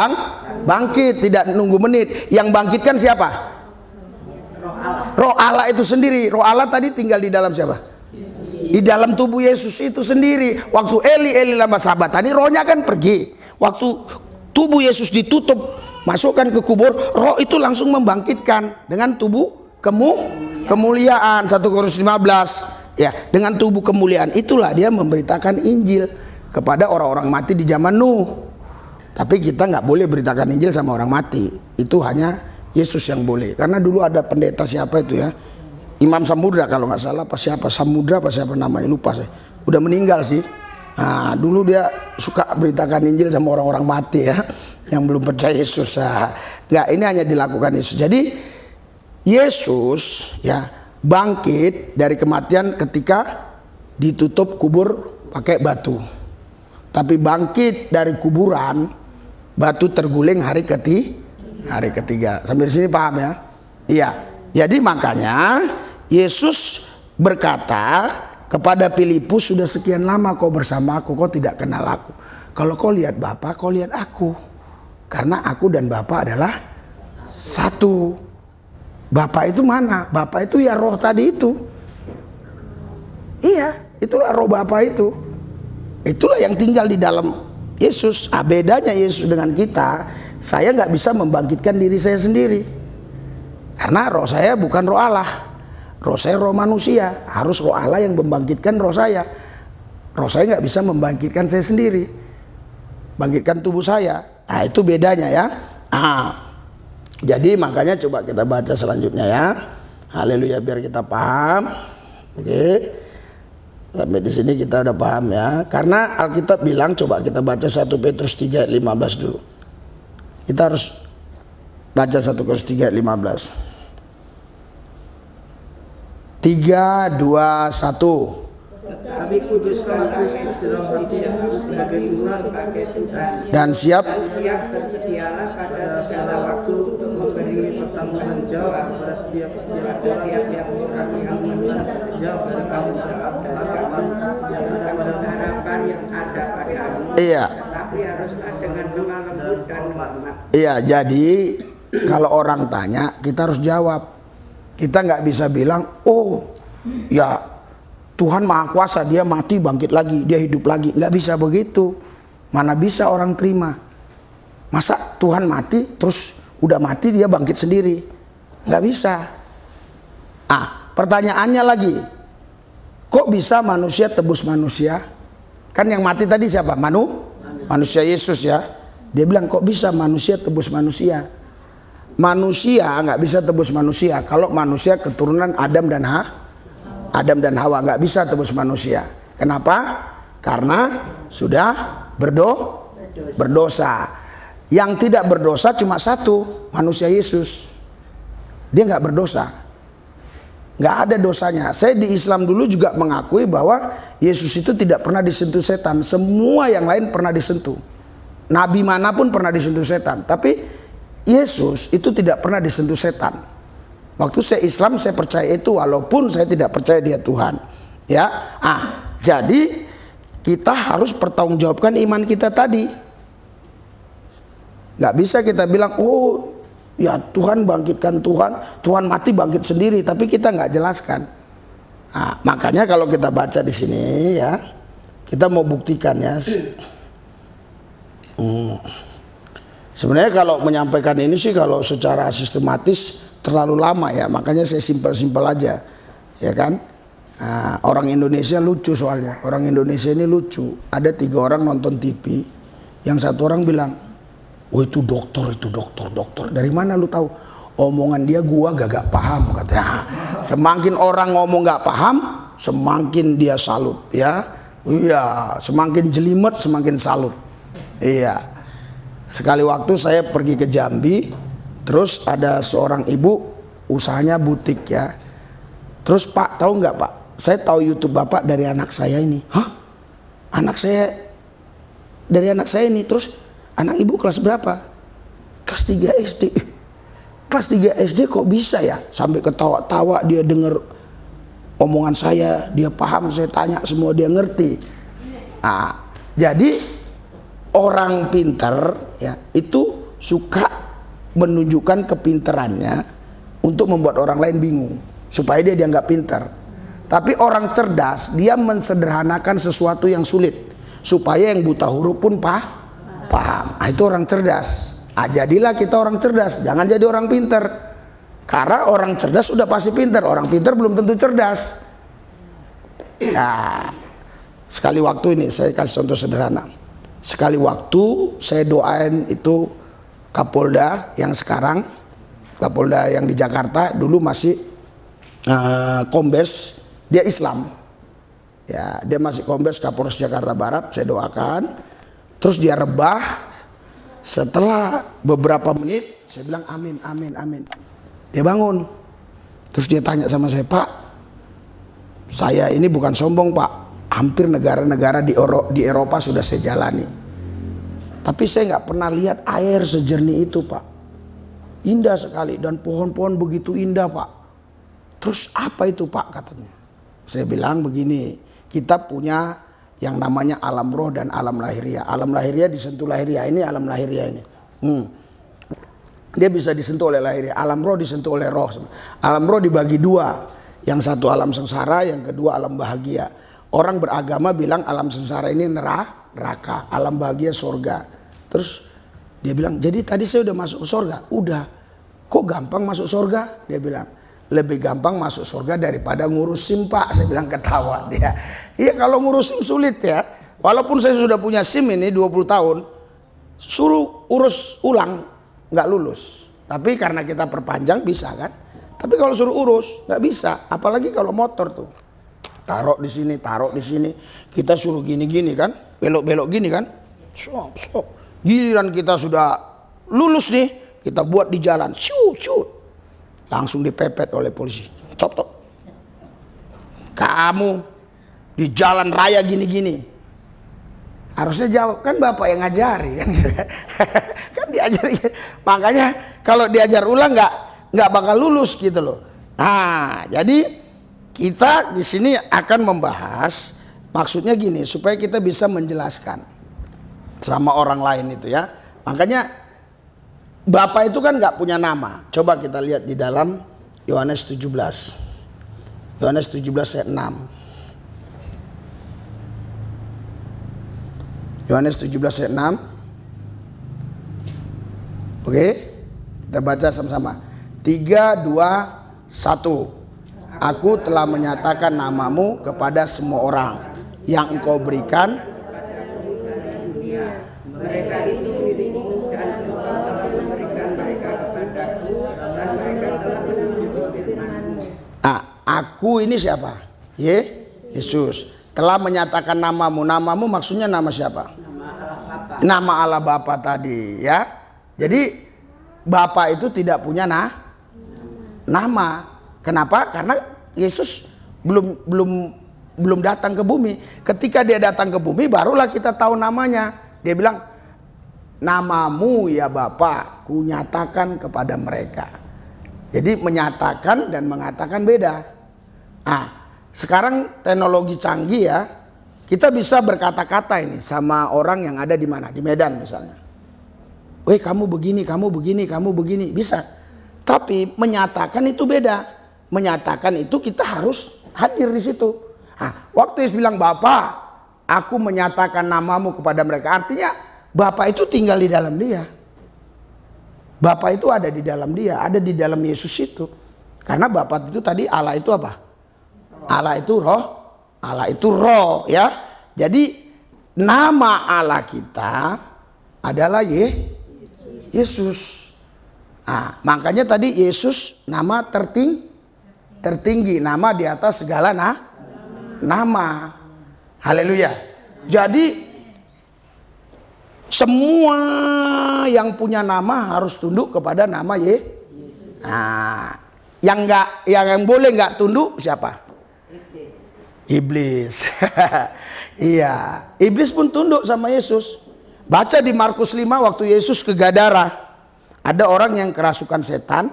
bangkit, tidak nunggu menit. Yang bangkitkan siapa? Roh Allah itu sendiri. Roh Allah tadi tinggal di dalam siapa? Di dalam tubuh Yesus itu sendiri. Waktu Eli lama sabatani, rohnya kan pergi. Waktu tubuh Yesus ditutup, masukkan ke kubur, roh itu langsung membangkitkan dengan tubuh kemuliaan. 1 Korintus 15 ya, dengan tubuh kemuliaan itulah dia memberitakan Injil kepada orang-orang mati di zaman Nuh. Tapi kita nggak boleh beritakan Injil sama orang mati. Itu hanya Yesus yang boleh. Karena dulu ada pendeta siapa itu ya, Imam Samudra kalau nggak salah, Samudra apa siapa namanya, lupa saya. Udah meninggal sih. Nah, dulu dia suka beritakan Injil sama orang-orang mati ya, yang belum percaya Yesus. Nggak, ini hanya dilakukan Yesus. Jadi Yesus ya bangkit dari kematian ketika ditutup kubur pakai batu. Tapi bangkit dari kuburan, batu terguling hari ketiga. Sampai di sini paham ya? Iya. Jadi makanya Yesus berkata kepada Filipus, sudah sekian lama kau bersama aku, kau tidak kenal aku. Kalau kau lihat Bapa, kau lihat aku. Karena aku dan Bapa adalah satu. Bapa itu mana? Bapa itu ya roh tadi itu. Iya, itulah roh Bapa itu. Itulah yang tinggal di dalam Yesus. Bedanya Yesus dengan kita, saya nggak bisa membangkitkan diri saya sendiri. Karena roh saya bukan roh Allah. Roh saya roh manusia, harus roh Allah yang membangkitkan roh saya. Roh saya nggak bisa membangkitkan saya sendiri, bangkitkan tubuh saya. Nah, itu bedanya ya. Jadi makanya coba kita baca selanjutnya ya. Haleluya, biar kita paham. Oke, sampai di sini kita udah paham ya. Karena Alkitab bilang, coba kita baca 1 Petrus 3 ayat 15 dulu. Kita harus baca 1 Petrus 3 ayat 15. 3, 2, 1.
Kami kuduskan Kristus dalam hatimu sebagai Tuhan pakai Tuhan.
Dan siap
bersedialah pada segala waktu untuk memberi pertanggungan jawab pada tiap-tiap orang yang menjawab dari tanggung jawab dan harapan yang ada padamu.
Iya.
Tapi haruslah dengan lemah lembut dan hormat.
Iya, jadi kalau orang tanya kita harus jawab. Kita nggak bisa bilang, oh ya Tuhan Maha Kuasa, dia mati bangkit lagi, dia hidup lagi. Nggak bisa begitu. Mana bisa orang terima. Masa Tuhan mati terus udah mati dia bangkit sendiri? Nggak bisa. Pertanyaannya lagi, kok kok bisa manusia tebus manusia? Kan yang mati tadi siapa? Manusia Yesus ya. Dia bilang kok bisa manusia tebus manusia? Manusia nggak bisa tebus manusia kalau manusia keturunan Adam dan Hawa, nggak bisa tebus manusia. Kenapa? Karena sudah berdosa. Yang tidak berdosa cuma satu, manusia Yesus. Dia nggak berdosa, nggak ada dosanya. Saya di Islam dulu juga mengakui bahwa Yesus itu tidak pernah disentuh setan. Semua yang lain pernah disentuh. Nabi manapun pernah disentuh setan, tapi Yesus itu tidak pernah disentuh setan. Waktu saya Islam saya percaya itu, walaupun saya tidak percaya dia Tuhan. Ya, jadi kita harus pertanggungjawabkan iman kita tadi. Nggak bisa kita bilang, oh ya Tuhan bangkitkan Tuhan mati bangkit sendiri, tapi kita nggak jelaskan. Makanya kalau kita baca di sini ya, kita mau buktikan ya. Sebenarnya kalau menyampaikan ini sih kalau secara sistematis terlalu lama ya, makanya saya simpel-simpel aja, ya kan? Orang Indonesia lucu soalnya, orang Indonesia ini lucu. Ada 3 orang nonton TV, yang satu orang bilang, oh itu dokter. Dari mana lu tahu? Omongan dia gua gak paham katanya. Semakin orang ngomong gak paham, semakin dia salut ya. Iya, semakin jelimet semakin salut. Iya. Sekali waktu saya pergi ke Jambi, terus ada seorang ibu usahanya butik ya. Terus Pak tahu nggak Pak? Saya tahu YouTube Bapak dari anak saya ini. Hah? Anak saya dari anak saya ini. Terus anak ibu kelas berapa? Kelas 3 SD. Kelas 3 SD kok bisa ya? Sampai ketawa-tawa dia denger omongan saya, dia paham, saya tanya semua dia ngerti. Jadi orang pintar ya itu suka menunjukkan kepintarannya untuk membuat orang lain bingung supaya dia dianggap pintar. Tapi orang cerdas dia mensederhanakan sesuatu yang sulit supaya yang buta huruf pun paham. Itu orang cerdas. Jadilah kita orang cerdas, jangan jadi orang pintar. Karena orang cerdas udah pasti pintar, orang pintar belum tentu cerdas. Sekali waktu ini saya kasih contoh sederhana. Sekali waktu saya doain itu Kapolda yang sekarang, Kapolda yang di Jakarta, dulu masih Kombes, dia Islam ya, dia masih Kombes Kapolres Jakarta Barat. Saya doakan, terus dia rebah. Setelah beberapa menit saya bilang amin. Dia bangun, terus dia tanya sama saya, Pak, saya ini bukan sombong Pak, hampir negara-negara di Eropa sudah saya jalani, tapi saya nggak pernah lihat air sejernih itu Pak. Indah sekali dan pohon-pohon begitu indah Pak. Terus apa itu Pak katanya? Saya bilang begini, kita punya yang namanya alam roh dan alam lahiriah. Alam lahiriah disentuh lahiriah, ini alam lahiriah ini. Dia bisa disentuh oleh lahiriah, alam roh disentuh oleh roh. Alam roh dibagi 2, yang satu alam sengsara, yang kedua alam bahagia. Orang beragama bilang alam sengsara ini neraka, alam bahagia surga. Terus dia bilang, jadi tadi saya udah masuk ke surga? Udah. Kok gampang masuk surga? Dia bilang, lebih gampang masuk surga daripada ngurus SIM Pak. Saya bilang ketawa dia. Iya kalau ngurus SIM sulit ya. Walaupun saya sudah punya SIM ini 20 tahun, suruh urus ulang nggak lulus. Tapi karena kita perpanjang bisa kan. Tapi kalau suruh urus nggak bisa. Apalagi kalau motor tuh, taruh di sini, taruh di sini. Kita suruh gini-gini kan, belok-belok gini kan. Stop. Giliran kita sudah lulus nih, kita buat di jalan, shoot. Langsung dipepet oleh polisi. Stop. Kamu di jalan raya gini-gini. Harusnya jawab, kan Bapak yang ngajari kan. Kan diajari. Makanya kalau diajar ulang nggak bakal lulus gitu loh. Jadi kita di sini akan membahas, maksudnya gini, supaya kita bisa menjelaskan sama orang lain itu ya. Makanya Bapak itu kan nggak punya nama. Coba kita lihat di dalam Yohanes 17. Yohanes 17 ayat 6. Yohanes 17 ayat 6. Oke, kita baca sama-sama. 3, 2, 1. Aku telah menyatakan namamu kepada semua orang yang engkau berikan.
Mereka itu milikmu dan engkau telah memberikan mereka kepadaku dan mereka telah menunjuk firman-Mu.
Aku ini siapa? Yesus. Telah menyatakan namamu. Namamu maksudnya nama siapa? Nama Allah Bapa tadi, ya. Jadi Bapa itu tidak punya nama. Kenapa? Karena Yesus belum datang ke bumi. Ketika dia datang ke bumi, barulah kita tahu namanya. Dia bilang, namamu ya Bapa, ku nyatakan kepada mereka. Jadi menyatakan dan mengatakan beda. Sekarang teknologi canggih ya, kita bisa berkata-kata ini sama orang yang ada di mana, di Medan misalnya. Weh, kamu begini, kamu begini, kamu begini, bisa. Tapi menyatakan itu beda. Menyatakan itu kita harus hadir di situ. Waktu Yesus bilang, Bapa, aku menyatakan namamu kepada mereka. Artinya Bapa itu tinggal di dalam dia. Bapa itu ada di dalam dia, ada di dalam Yesus itu. Karena Bapa itu tadi Allah itu apa? Allah itu roh. Allah itu roh, ya. Jadi nama Allah kita adalah Yesus. Makanya tadi Yesus nama tertinggi, nama di atas segala nama. Haleluya. Jadi semua yang punya nama harus tunduk kepada nama Yesus. Yang boleh nggak tunduk siapa? Iblis. Iya, iblis pun tunduk sama Yesus. Baca di Markus 5 waktu Yesus ke Gadara. Ada orang yang kerasukan setan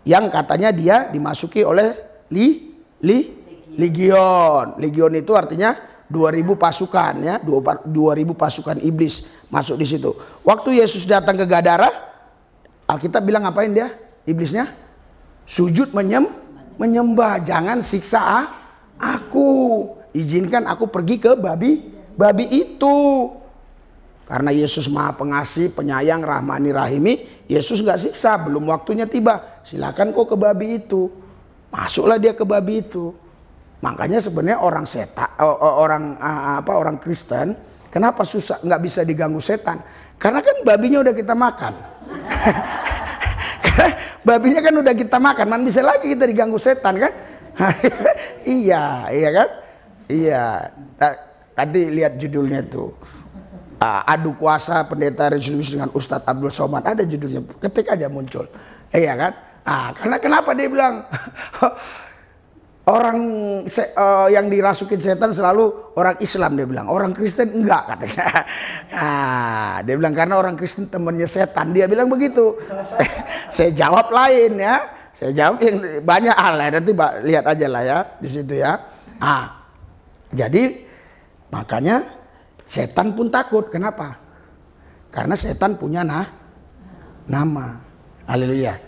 yang katanya dia dimasuki oleh legion. Legion itu artinya 2000 pasukan ya, 2000 pasukan iblis masuk di situ. Waktu Yesus datang ke Gadara, Alkitab bilang ngapain dia? Iblisnya sujud menyembah, jangan siksa aku. Izinkan aku pergi ke babi itu. Karena Yesus Maha Pengasih, Penyayang, Rahmani, Rahimi, Yesus nggak siksa, belum waktunya tiba. Silakan kok ke babi itu. Masuklah dia ke babi itu. Makanya sebenarnya orang orang Kristen, kenapa susah nggak bisa diganggu setan? Karena kan babinya udah kita makan. Babinya kan udah kita makan, mana bisa lagi kita diganggu setan kan? Iya kan? Iya. Tadi lihat judulnya tuh. Adu kuasa pendeta Resolusi dengan Ustadz Abdul Somad, ada judulnya, ketik aja muncul. Iya kan? Karena kenapa dia bilang orang yang dirasukin setan selalu orang Islam, dia bilang. Orang Kristen enggak katanya. Dia bilang karena orang Kristen temannya setan, dia bilang begitu. Saya jawab lain ya. Saya jawab yang banyak hal ya, nanti lihat aja lah ya di situ ya. Jadi makanya setan pun takut. Kenapa? Karena setan punya nama. Haleluya.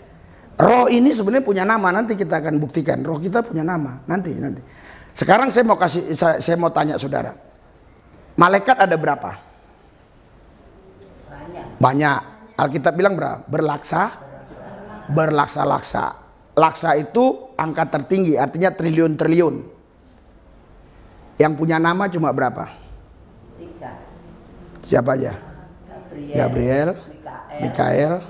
Roh ini sebenarnya punya nama, nanti kita akan buktikan. Roh kita punya nama, nanti. Sekarang saya mau tanya saudara. Malaikat ada berapa? Banyak. Alkitab bilang berapa? Berlaksa-laksa. Laksa itu angka tertinggi, artinya triliun-triliun. Yang punya nama cuma berapa? 3. Siapa aja? Gabriel, Mikael,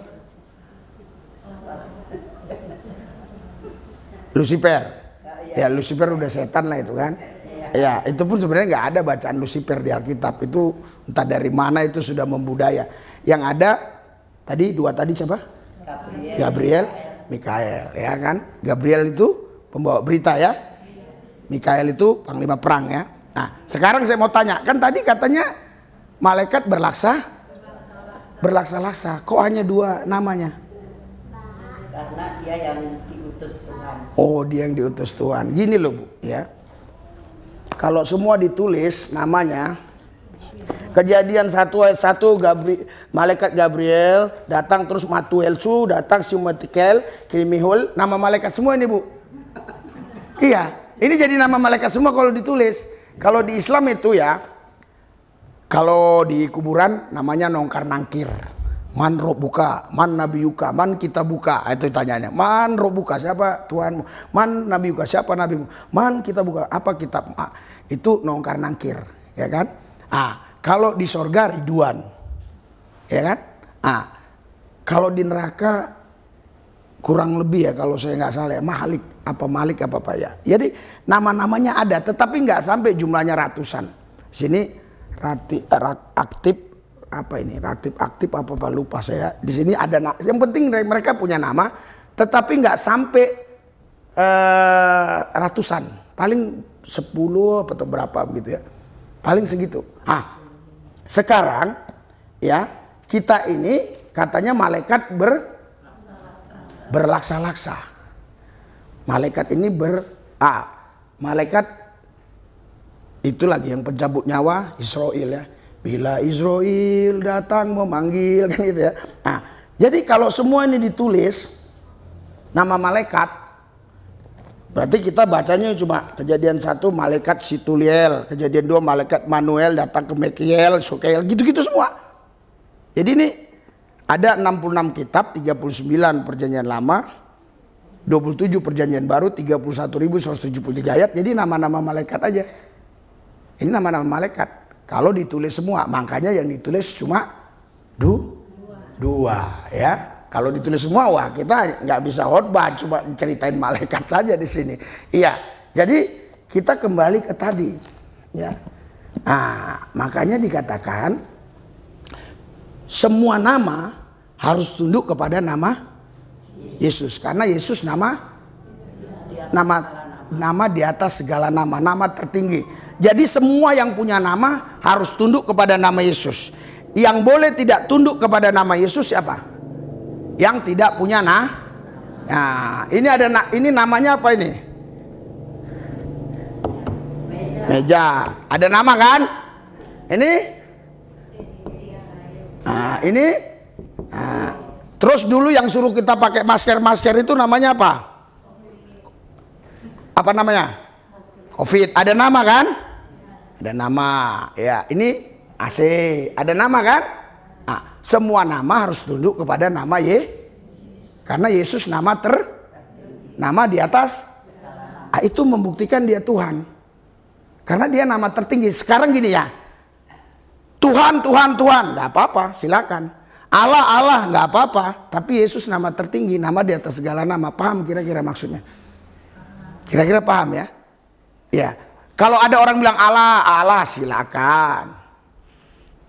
Lucifer. Ya, Lucifer udah setan lah itu kan. Ya, itu pun sebenarnya nggak ada bacaan Lucifer di Alkitab. Itu entah dari mana itu sudah membudaya. Yang ada tadi siapa? Gabriel, Mikael, ya kan? Gabriel itu pembawa berita ya. Mikael itu panglima perang ya. Nah, sekarang saya mau tanya, kan tadi katanya malaikat berlaksa-laksa. Kok hanya 2 namanya?
Karena dia yang diutus Tuhan.
Oh, dia yang diutus Tuhan. Gini loh Bu, ya. Kalau semua ditulis namanya, Kejadian 1 ayat 1, malaikat Gabriel datang, terus Matuelsu datang, Simatikel, Kirimihul, nama malaikat semua ini Bu. Iya, ini jadi nama malaikat semua kalau ditulis. Kalau di Islam itu ya, kalau di kuburan namanya nongkar nangkir. Man Robbuka, man nabiyuka, man kitabuka. Itu tanyanya. Man Robbuka, siapa Tuhanmu? Man nabiyuka, siapa nabimu? Man kitabuka, apa kitab? Itu nongkar nangkir, ya kan? Kalau di sorga Ridwan, ya kan? Kalau di neraka kurang lebih ya, kalau saya nggak salah ya, Malik apa ya. Jadi nama-namanya ada, tetapi nggak sampai jumlahnya ratusan. Sini aktif. Apa ini aktif apa lupa saya. Di sini ada yang penting mereka punya nama, tetapi nggak sampai ratusan, paling 10 atau berapa begitu ya, paling segitu. Sekarang ya kita ini katanya malaikat berlaksa-laksa. Malaikat ini malaikat itu lagi yang pencabut nyawa, Israel ya. Bila Israel datang memanggil, kan gitu ya. Jadi kalau semua ini ditulis nama malaikat, berarti kita bacanya cuma Kejadian 1 malaikat Situliel, Kejadian 2 malaikat Manuel datang ke Mekiel, Sokel, gitu-gitu semua. Jadi ini ada 66 kitab, 39 perjanjian lama, 27 perjanjian baru, 31.173 ayat. Jadi nama-nama malaikat aja. Ini nama-nama malaikat. Kalau ditulis semua, makanya yang ditulis cuma dua ya. Kalau ditulis semua, wah kita nggak bisa khotbah, cuma ceritain malaikat saja di sini. Iya, jadi kita kembali ke tadi, ya. Makanya dikatakan semua nama harus tunduk kepada nama Yesus, karena Yesus nama di atas segala nama, nama tertinggi. Jadi semua yang punya nama harus tunduk kepada nama Yesus. Yang boleh tidak tunduk kepada nama Yesus siapa? Yang tidak punya ini namanya apa ini? Meja. Ada nama kan? Ini? Ini? Terus dulu yang suruh kita pakai masker itu namanya apa? Apa namanya? Covid. Ada nama kan? Ada nama. Ya, ini AC. Ada nama kan? Semua nama harus tunduk kepada nama karena Yesus nama di atas. Itu membuktikan dia Tuhan. Karena dia nama tertinggi. Sekarang gini ya. Tuhan, nggak apa-apa, silakan. Allah, nggak apa-apa. Tapi Yesus nama tertinggi, nama di atas segala nama. Paham kira-kira maksudnya? Kira-kira paham ya? Ya, kalau ada orang bilang Allah silakan.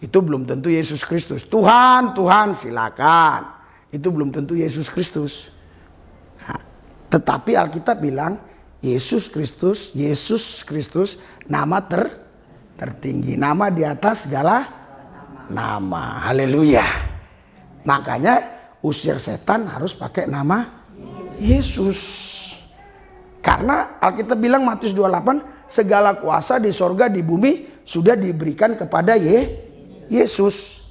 Itu belum tentu Yesus Kristus. Tuhan silakan. Itu belum tentu Yesus Kristus. Tetapi Alkitab bilang Yesus Kristus nama tertinggi, nama di atas segala nama. Haleluya. Makanya usir setan harus pakai nama Yesus. Karena Alkitab bilang Matius 28, segala kuasa di sorga di bumi sudah diberikan kepada Yesus.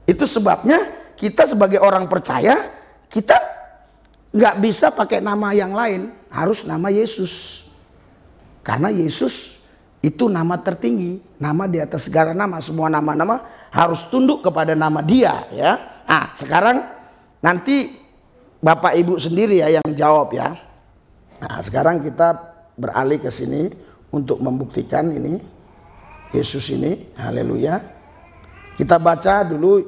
Itu sebabnya kita sebagai orang percaya, kita nggak bisa pakai nama yang lain, harus nama Yesus. Karena Yesus itu nama tertinggi, nama di atas segala nama. Semua nama-nama harus tunduk kepada nama Dia, ya. Sekarang nanti Bapak Ibu sendiri ya yang jawab ya. Sekarang kita beralih ke sini untuk membuktikan ini Yesus ini. Haleluya. Kita baca dulu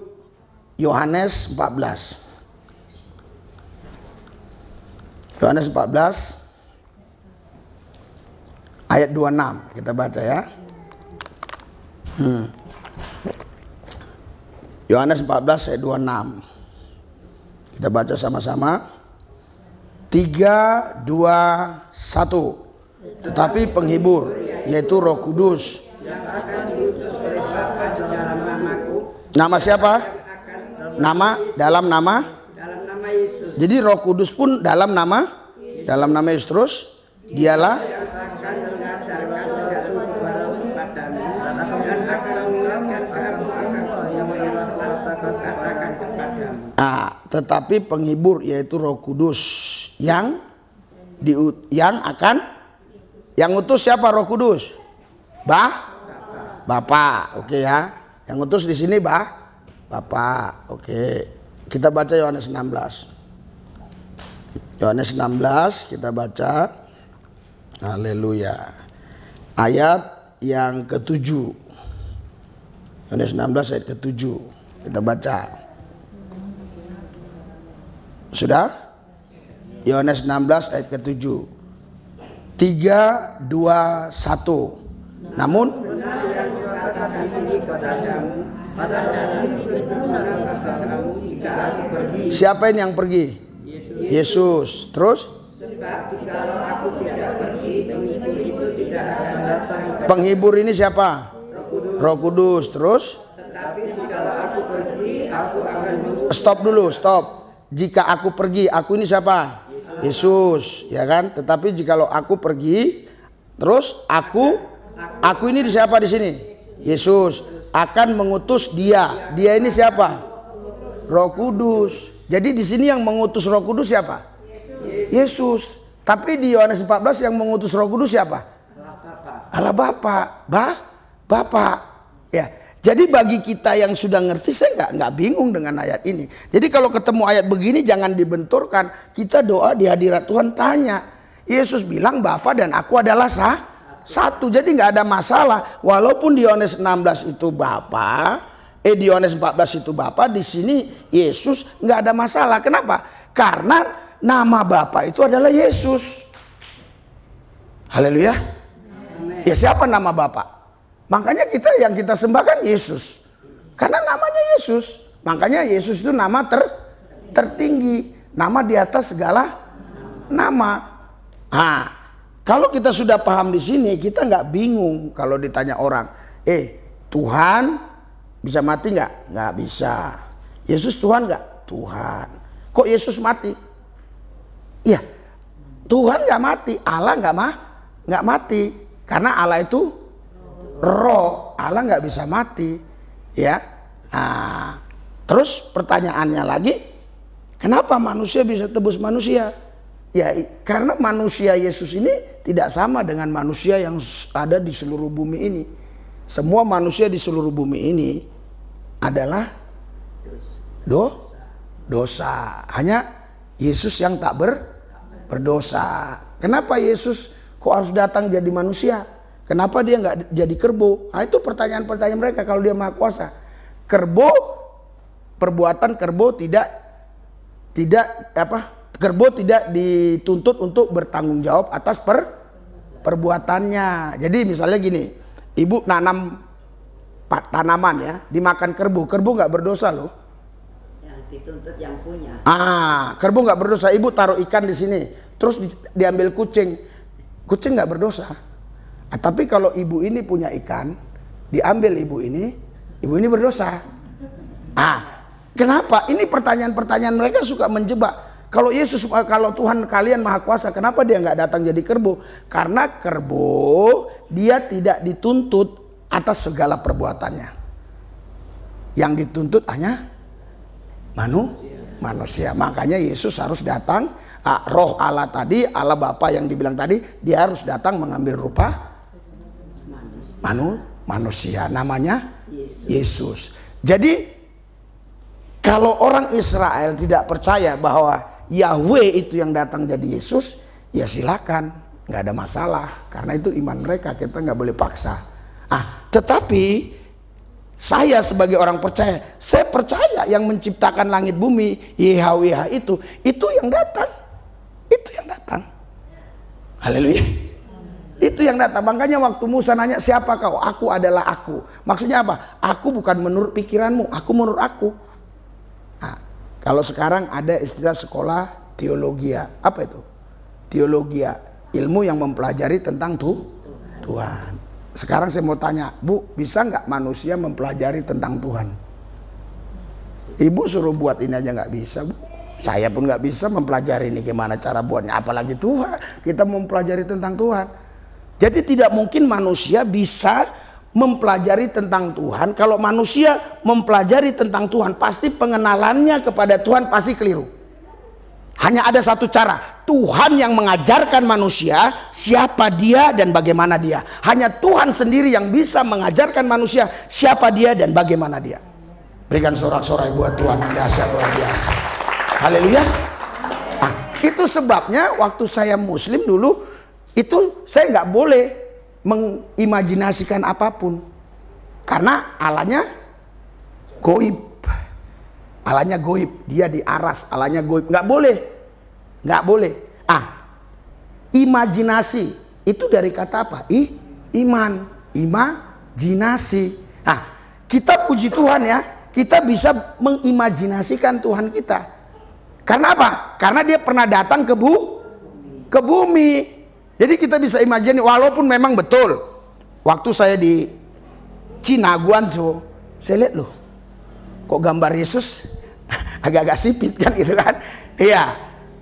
Yohanes 14. Yohanes 14 ayat 26 kita baca ya. Yohanes 14 ayat 26. Kita baca sama-sama. 3, 2, 1. Tetapi penghibur, yaitu Roh Kudus,
yang akan diutus oleh Bapa di dalam namaku.
Nama siapa? Dalam nama
Yesus.
Jadi Roh Kudus pun dalam nama Yesus. Terus dialah
Yang akan mengajarkan segala sesuatu kepadamu dan akan mengingatkan kamu akan semua yang telah kukatakan kepadamu.
Tetapi penghibur, yaitu Roh Kudus, yang utus siapa? Roh Kudus, Bapa. Oke ya. Yang utus di sini Bapa. Oke. Kita baca Yohanes 16. Yohanes 16 kita baca. Haleluya. Ayat yang ke-7. Yohanes 16 ayat ke-7. Kita baca. Sudah? Yohanes 16 ayat ke-7. 3, 2, 1. Namun
Benar yang kukatakan ini kepadamu, pada dalam hidupmu kamu jika aku pergi.
siapa ini yang pergi? Yesus. Terus?
Sebab jikalau aku tidak pergi, penghibur itu tidak akan datang.
Penghibur ini siapa? Roh Kudus. Terus?
Tetapi jikalau aku pergi, aku akan
Stop dulu, stop. Jika aku pergi, aku ini siapa? Yesus, ya kan? Tetapi jikalau aku pergi, terus aku ini siapa di sini? Yesus akan mengutus dia. Dia ini siapa? Roh Kudus. Jadi di sini yang mengutus Roh Kudus siapa? Yesus. Tapi di Yohanes 14 yang mengutus Roh Kudus siapa? Allah Bapa. Bapa. Ya. Jadi bagi kita yang sudah ngerti, saya nggak bingung dengan ayat ini. Jadi kalau ketemu ayat begini jangan dibenturkan. Kita doa di hadirat Tuhan tanya. Yesus bilang Bapa dan aku adalah satu. Jadi nggak ada masalah. Walaupun di Yohanes 16 itu Bapa, di Yohanes 14 itu Bapa, di sini Yesus nggak ada masalah. Kenapa? Karena nama Bapa itu adalah Yesus. Haleluya. Ya siapa nama Bapa? Makanya yang kita sembahkan Yesus. Karena namanya Yesus. Makanya Yesus itu nama tertinggi. Nama di atas segala nama. Nah, kalau kita sudah paham di sini, kita nggak bingung kalau ditanya orang, Tuhan bisa mati nggak? Nggak bisa. Yesus Tuhan nggak? Tuhan. Kok Yesus mati? Iya, Tuhan nggak mati, Allah nggak mati. Karena Allah itu roh, Allah nggak bisa mati, ya. Nah, terus pertanyaannya lagi, kenapa manusia bisa tebus manusia? Ya, karena manusia Yesus ini tidak sama dengan manusia yang ada di seluruh bumi ini. Semua manusia di seluruh bumi ini adalah dosa. Hanya Yesus yang tak berdosa. Kenapa Yesus kok harus datang jadi manusia? Kenapa dia nggak jadi kerbau? Nah, itu pertanyaan-pertanyaan mereka kalau dia Maha Kuasa. Perbuatan kerbau tidak dituntut untuk bertanggung jawab atas perbuatannya. Jadi misalnya gini, ibu nanam tanaman ya, dimakan kerbau nggak berdosa loh.
Yang dituntut yang punya.
Kerbau nggak berdosa. Ibu taruh ikan di sini, terus diambil kucing nggak berdosa. Tapi kalau ibu ini punya ikan, diambil ibu ini berdosa. Kenapa? Ini pertanyaan-pertanyaan mereka suka menjebak. Kalau Tuhan kalian Maha Kuasa, kenapa dia nggak datang jadi kerbau? Karena kerbau dia tidak dituntut atas segala perbuatannya. Yang dituntut hanya manusia. Makanya Yesus harus datang. Roh Allah tadi, Allah Bapa yang dibilang tadi, dia harus datang mengambil rupa manusia, namanya Yesus. Jadi kalau orang Israel tidak percaya bahwa Yahweh itu yang datang jadi Yesus, ya silakan, nggak ada masalah, karena itu iman mereka, kita nggak boleh paksa. Tetapi saya sebagai orang percaya, saya percaya yang menciptakan langit bumi, YHWH itu yang datang, Haleluya. Itu yang datang. Makanya waktu Musa nanya, siapa kau? Aku adalah aku. Maksudnya apa? Aku bukan menurut pikiranmu, aku menurut aku. Kalau sekarang ada istilah sekolah teologia. Apa itu? Teologia, ilmu yang mempelajari tentang Tuhan. Sekarang saya mau tanya, Bu, bisa nggak manusia mempelajari tentang Tuhan? Ibu suruh buat ini aja nggak bisa, Bu. Saya pun nggak bisa mempelajari ini gimana cara buatnya. Apalagi Tuhan, kita mempelajari tentang Tuhan. Jadi tidak mungkin manusia bisa mempelajari tentang Tuhan. Kalau manusia mempelajari tentang Tuhan, pasti pengenalannya kepada Tuhan pasti keliru. Hanya ada satu cara, Tuhan yang mengajarkan manusia siapa dia dan bagaimana dia. Hanya Tuhan sendiri yang bisa mengajarkan manusia siapa dia dan bagaimana dia. Berikan sorak-sorai buat Tuhan yang dahsyat luar biasa. Haleluya. Nah, itu sebabnya waktu saya Muslim dulu itu saya nggak boleh mengimajinasikan apapun karena Allahnya goib. Allahnya goib, dia di aras, Allahnya goib, nggak boleh, nggak boleh. Imajinasi itu dari kata apa? Iman, imajinasi. Kita puji Tuhan ya, kita bisa mengimajinasikan Tuhan kita. Karena apa? Karena dia pernah datang ke bumi. Jadi kita bisa imajinasi, walaupun memang betul. Waktu saya di Cina, Guangzhou, saya lihat loh, kok gambar Yesus agak-agak sipit kan gitu kan. Iya.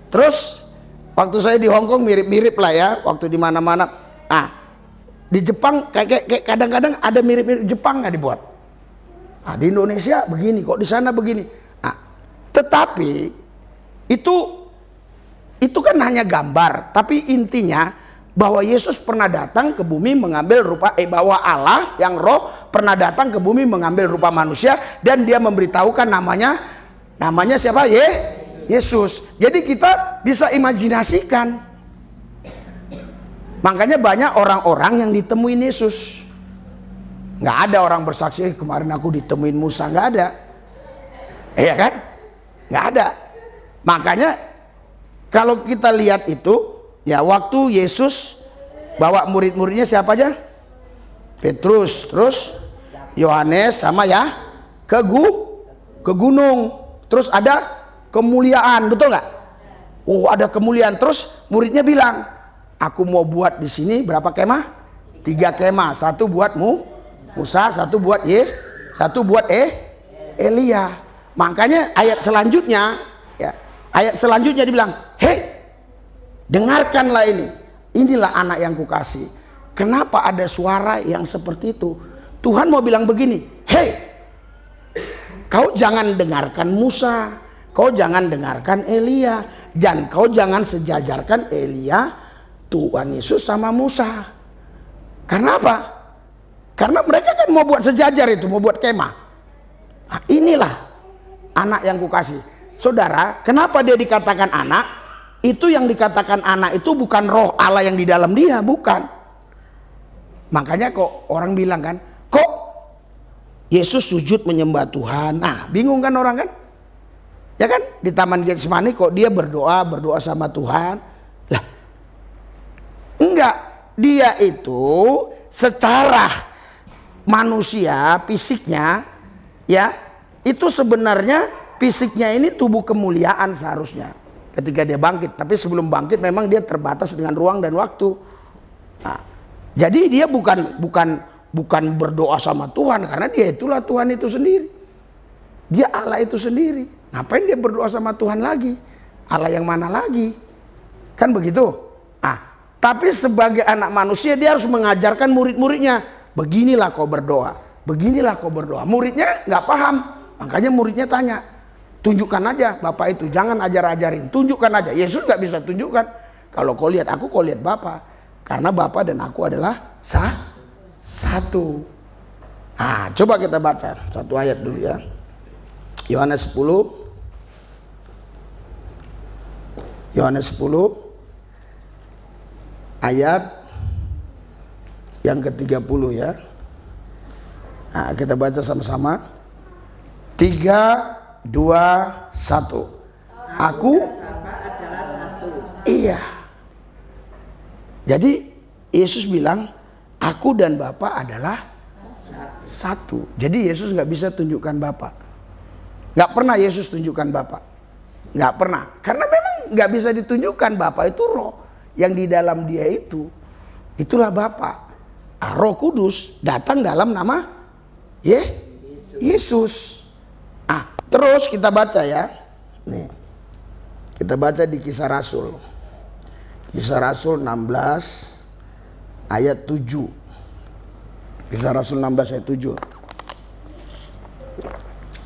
Terus waktu saya di Hong Kong mirip-mirip lah ya, waktu di mana-mana. Di Jepang kayak kadang-kadang ada mirip-mirip Jepang nggak dibuat. Di Indonesia begini, kok di sana begini. Tetapi itu kan hanya gambar, tapi intinya bahwa Yesus pernah datang ke bumi mengambil rupa bahwa Allah yang roh pernah datang ke bumi mengambil rupa manusia dan dia memberitahukan namanya siapa? Yesus. Jadi kita bisa imajinasikan. Makanya banyak orang-orang yang ditemuin Yesus. Nggak ada orang bersaksi kemarin aku ditemuin Musa, nggak ada. Iya kan? Nggak ada. Makanya kalau kita lihat itu ya, waktu Yesus bawa murid-muridnya siapa aja? Petrus, terus Yohanes sama ya ke gunung. Terus ada kemuliaan, betul nggak? Oh, ada kemuliaan. Terus muridnya bilang, aku mau buat di sini berapa kemah? 3 kemah. Satu buat Musa, satu buat Elia. Makanya ayat selanjutnya ya, ayat selanjutnya dibilang, hei, dengarkanlah ini. Inilah anak yang kukasih. Kenapa ada suara yang seperti itu? Tuhan mau bilang begini, hei, kau jangan dengarkan Musa, kau jangan dengarkan Elia, dan kau jangan sejajarkan Elia, Tuhan Yesus sama Musa. Karena apa? Karena mereka kan mau buat sejajar itu, mau buat kemah. Inilah anak yang kukasih. Saudara, kenapa dia dikatakan anak? Itu yang dikatakan anak itu bukan roh Allah yang di dalam dia, bukan. Makanya kok orang bilang kan, kok Yesus sujud menyembah Tuhan. Bingung kan orang kan? Ya kan, di Taman Getsemani kok dia berdoa sama Tuhan. Lah, enggak, dia itu secara manusia fisiknya ya, itu sebenarnya fisiknya ini tubuh kemuliaan seharusnya ketika dia bangkit. Tapi sebelum bangkit memang dia terbatas dengan ruang dan waktu. Jadi dia bukan berdoa sama Tuhan, karena dia itulah Tuhan itu sendiri. Dia Allah itu sendiri. Ngapain dia berdoa sama Tuhan lagi? Allah yang mana lagi? Kan begitu. Tapi sebagai anak manusia dia harus mengajarkan murid-muridnya, beginilah kau berdoa, beginilah kau berdoa. Muridnya nggak paham, makanya muridnya tanya, tunjukkan aja Bapak itu, jangan ajar-ajarin, tunjukkan aja. Yesus nggak bisa tunjukkan. Kalau kau lihat aku, kau lihat Bapa, karena Bapa dan aku adalah satu. Coba kita baca satu ayat dulu ya. Yohanes 10 ayat yang ke-30 ya. Kita baca sama-sama. 3, 2, 1. Aku
adalah satu.
Iya. Jadi Yesus bilang, aku dan Bapa adalah satu. Jadi Yesus nggak bisa tunjukkan Bapa. Nggak pernah Yesus tunjukkan Bapa. Nggak pernah. Karena memang nggak bisa ditunjukkan. Bapa itu roh. Yang di dalam dia itu, itulah Bapa. Roh Kudus datang dalam nama Yesus. Terus kita baca ya. Nih. Kita baca di Kisah Rasul. Kisah Rasul 16 ayat 7. Kisah Rasul 16 ayat 7.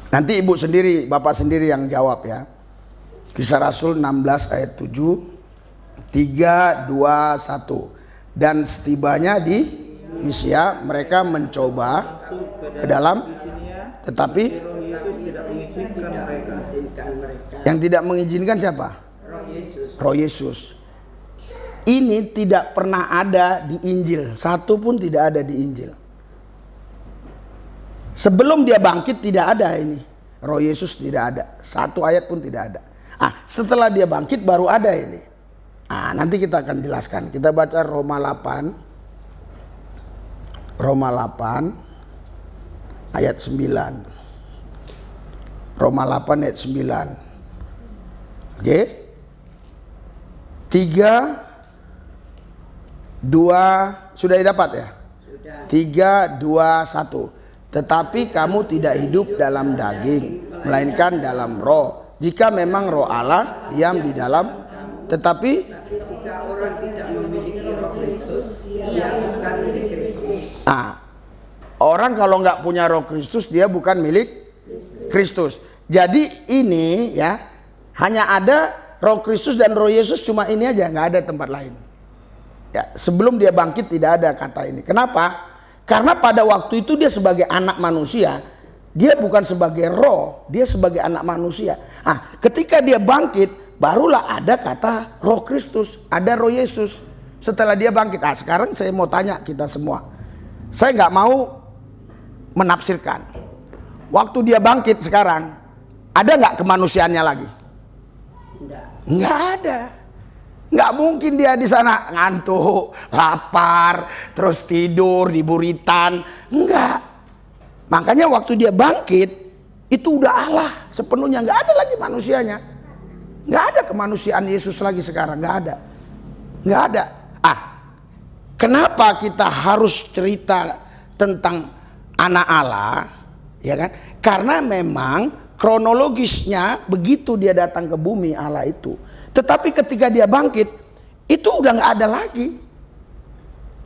Nanti ibu sendiri, bapak sendiri yang jawab ya. Kisah Rasul 16 ayat 7. 3, 2, 1. Dan setibanya di Misia, mereka mencoba ke dalam, tetapi Yang tidak mengizinkan siapa? Roh Yesus. Ini tidak pernah ada di Injil. Satu pun tidak ada di Injil. Sebelum dia bangkit tidak ada ini. Roh Yesus tidak ada. Satu ayat pun tidak ada. Setelah dia bangkit baru ada ini. Nanti kita akan jelaskan. Kita baca Roma 8. Roma 8 ayat 9. Roma 8 ayat 9. Oke. 3 2 sudah didapat ya? Sudah. 3 2 1. Tetapi kamu tidak hidup dalam daging, melainkan dalam roh. Jika memang roh Allah diam di dalam, tetapi
jika orang tidak memiliki roh Kristus, dia bukan milik Kristus.
Orang kalau nggak punya roh Kristus, dia bukan milik Kristus. Jadi ini ya, hanya ada roh Kristus dan roh Yesus, cuma ini aja, nggak ada tempat lain. Ya, sebelum dia bangkit tidak ada kata ini. Kenapa? Karena pada waktu itu dia sebagai anak manusia, dia bukan sebagai roh, dia sebagai anak manusia. Ketika dia bangkit, barulah ada kata roh Kristus, ada roh Yesus. Setelah dia bangkit, sekarang saya mau tanya kita semua. Saya nggak mau menafsirkan. Waktu dia bangkit sekarang, ada nggak kemanusiaannya lagi? Nggak ada. Nggak mungkin dia di sana ngantuk, lapar, terus tidur di buritan. Enggak. Makanya waktu dia bangkit, itu udah Allah sepenuhnya. Nggak ada lagi manusianya. Nggak ada kemanusiaan Yesus lagi sekarang. Nggak ada. Nggak ada. Kenapa kita harus cerita tentang anak Allah? Ya kan? Karena memang kronologisnya begitu dia datang ke bumi Allah itu. Tetapi ketika dia bangkit, itu udah nggak ada lagi.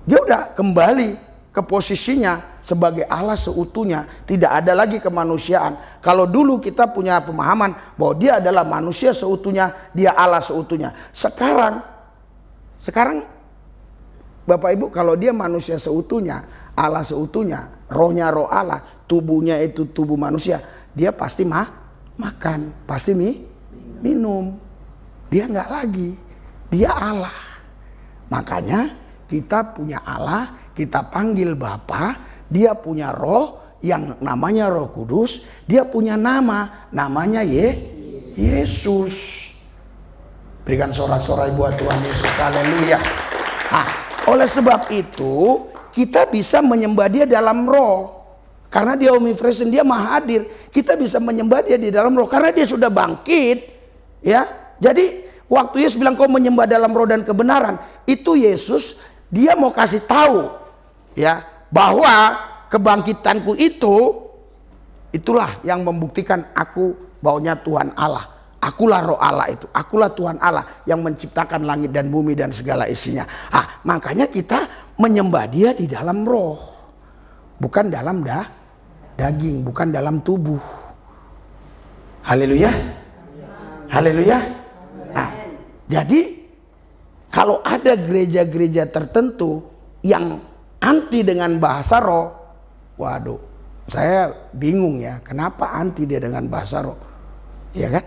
Dia udah kembali ke posisinya sebagai Allah seutuhnya. Tidak ada lagi kemanusiaan. Kalau dulu kita punya pemahaman bahwa dia adalah manusia seutuhnya, dia Allah seutuhnya. Sekarang Bapak Ibu, kalau dia manusia seutuhnya, Allah seutuhnya, rohnya roh Allah, tubuhnya itu tubuh manusia, dia pasti makan, pasti minum. Dia nggak lagi, dia Allah. Makanya kita punya Allah, kita panggil Bapa, dia punya roh yang namanya Roh Kudus, dia punya nama, namanya Yesus. Berikan sorak-sorai buat Tuhan Yesus, haleluya. Oleh sebab itu kita bisa menyembah dia dalam roh. Karena dia omnipresent, dia maha hadir. Kita bisa menyembah dia di dalam roh karena dia sudah bangkit, ya. Jadi waktu Yesus bilang kau menyembah dalam roh dan kebenaran, itu Yesus dia mau kasih tahu ya bahwa kebangkitanku itulah yang membuktikan aku bahwanya Tuhan Allah. Akulah roh Allah itu, akulah Tuhan Allah yang menciptakan langit dan bumi dan segala isinya. Makanya kita menyembah dia di dalam roh, bukan dalam daging, bukan dalam tubuh. Haleluya. Haleluya. Jadi kalau ada gereja-gereja tertentu yang anti dengan bahasa roh, waduh, saya bingung ya, kenapa anti dia dengan bahasa roh? Ya kan?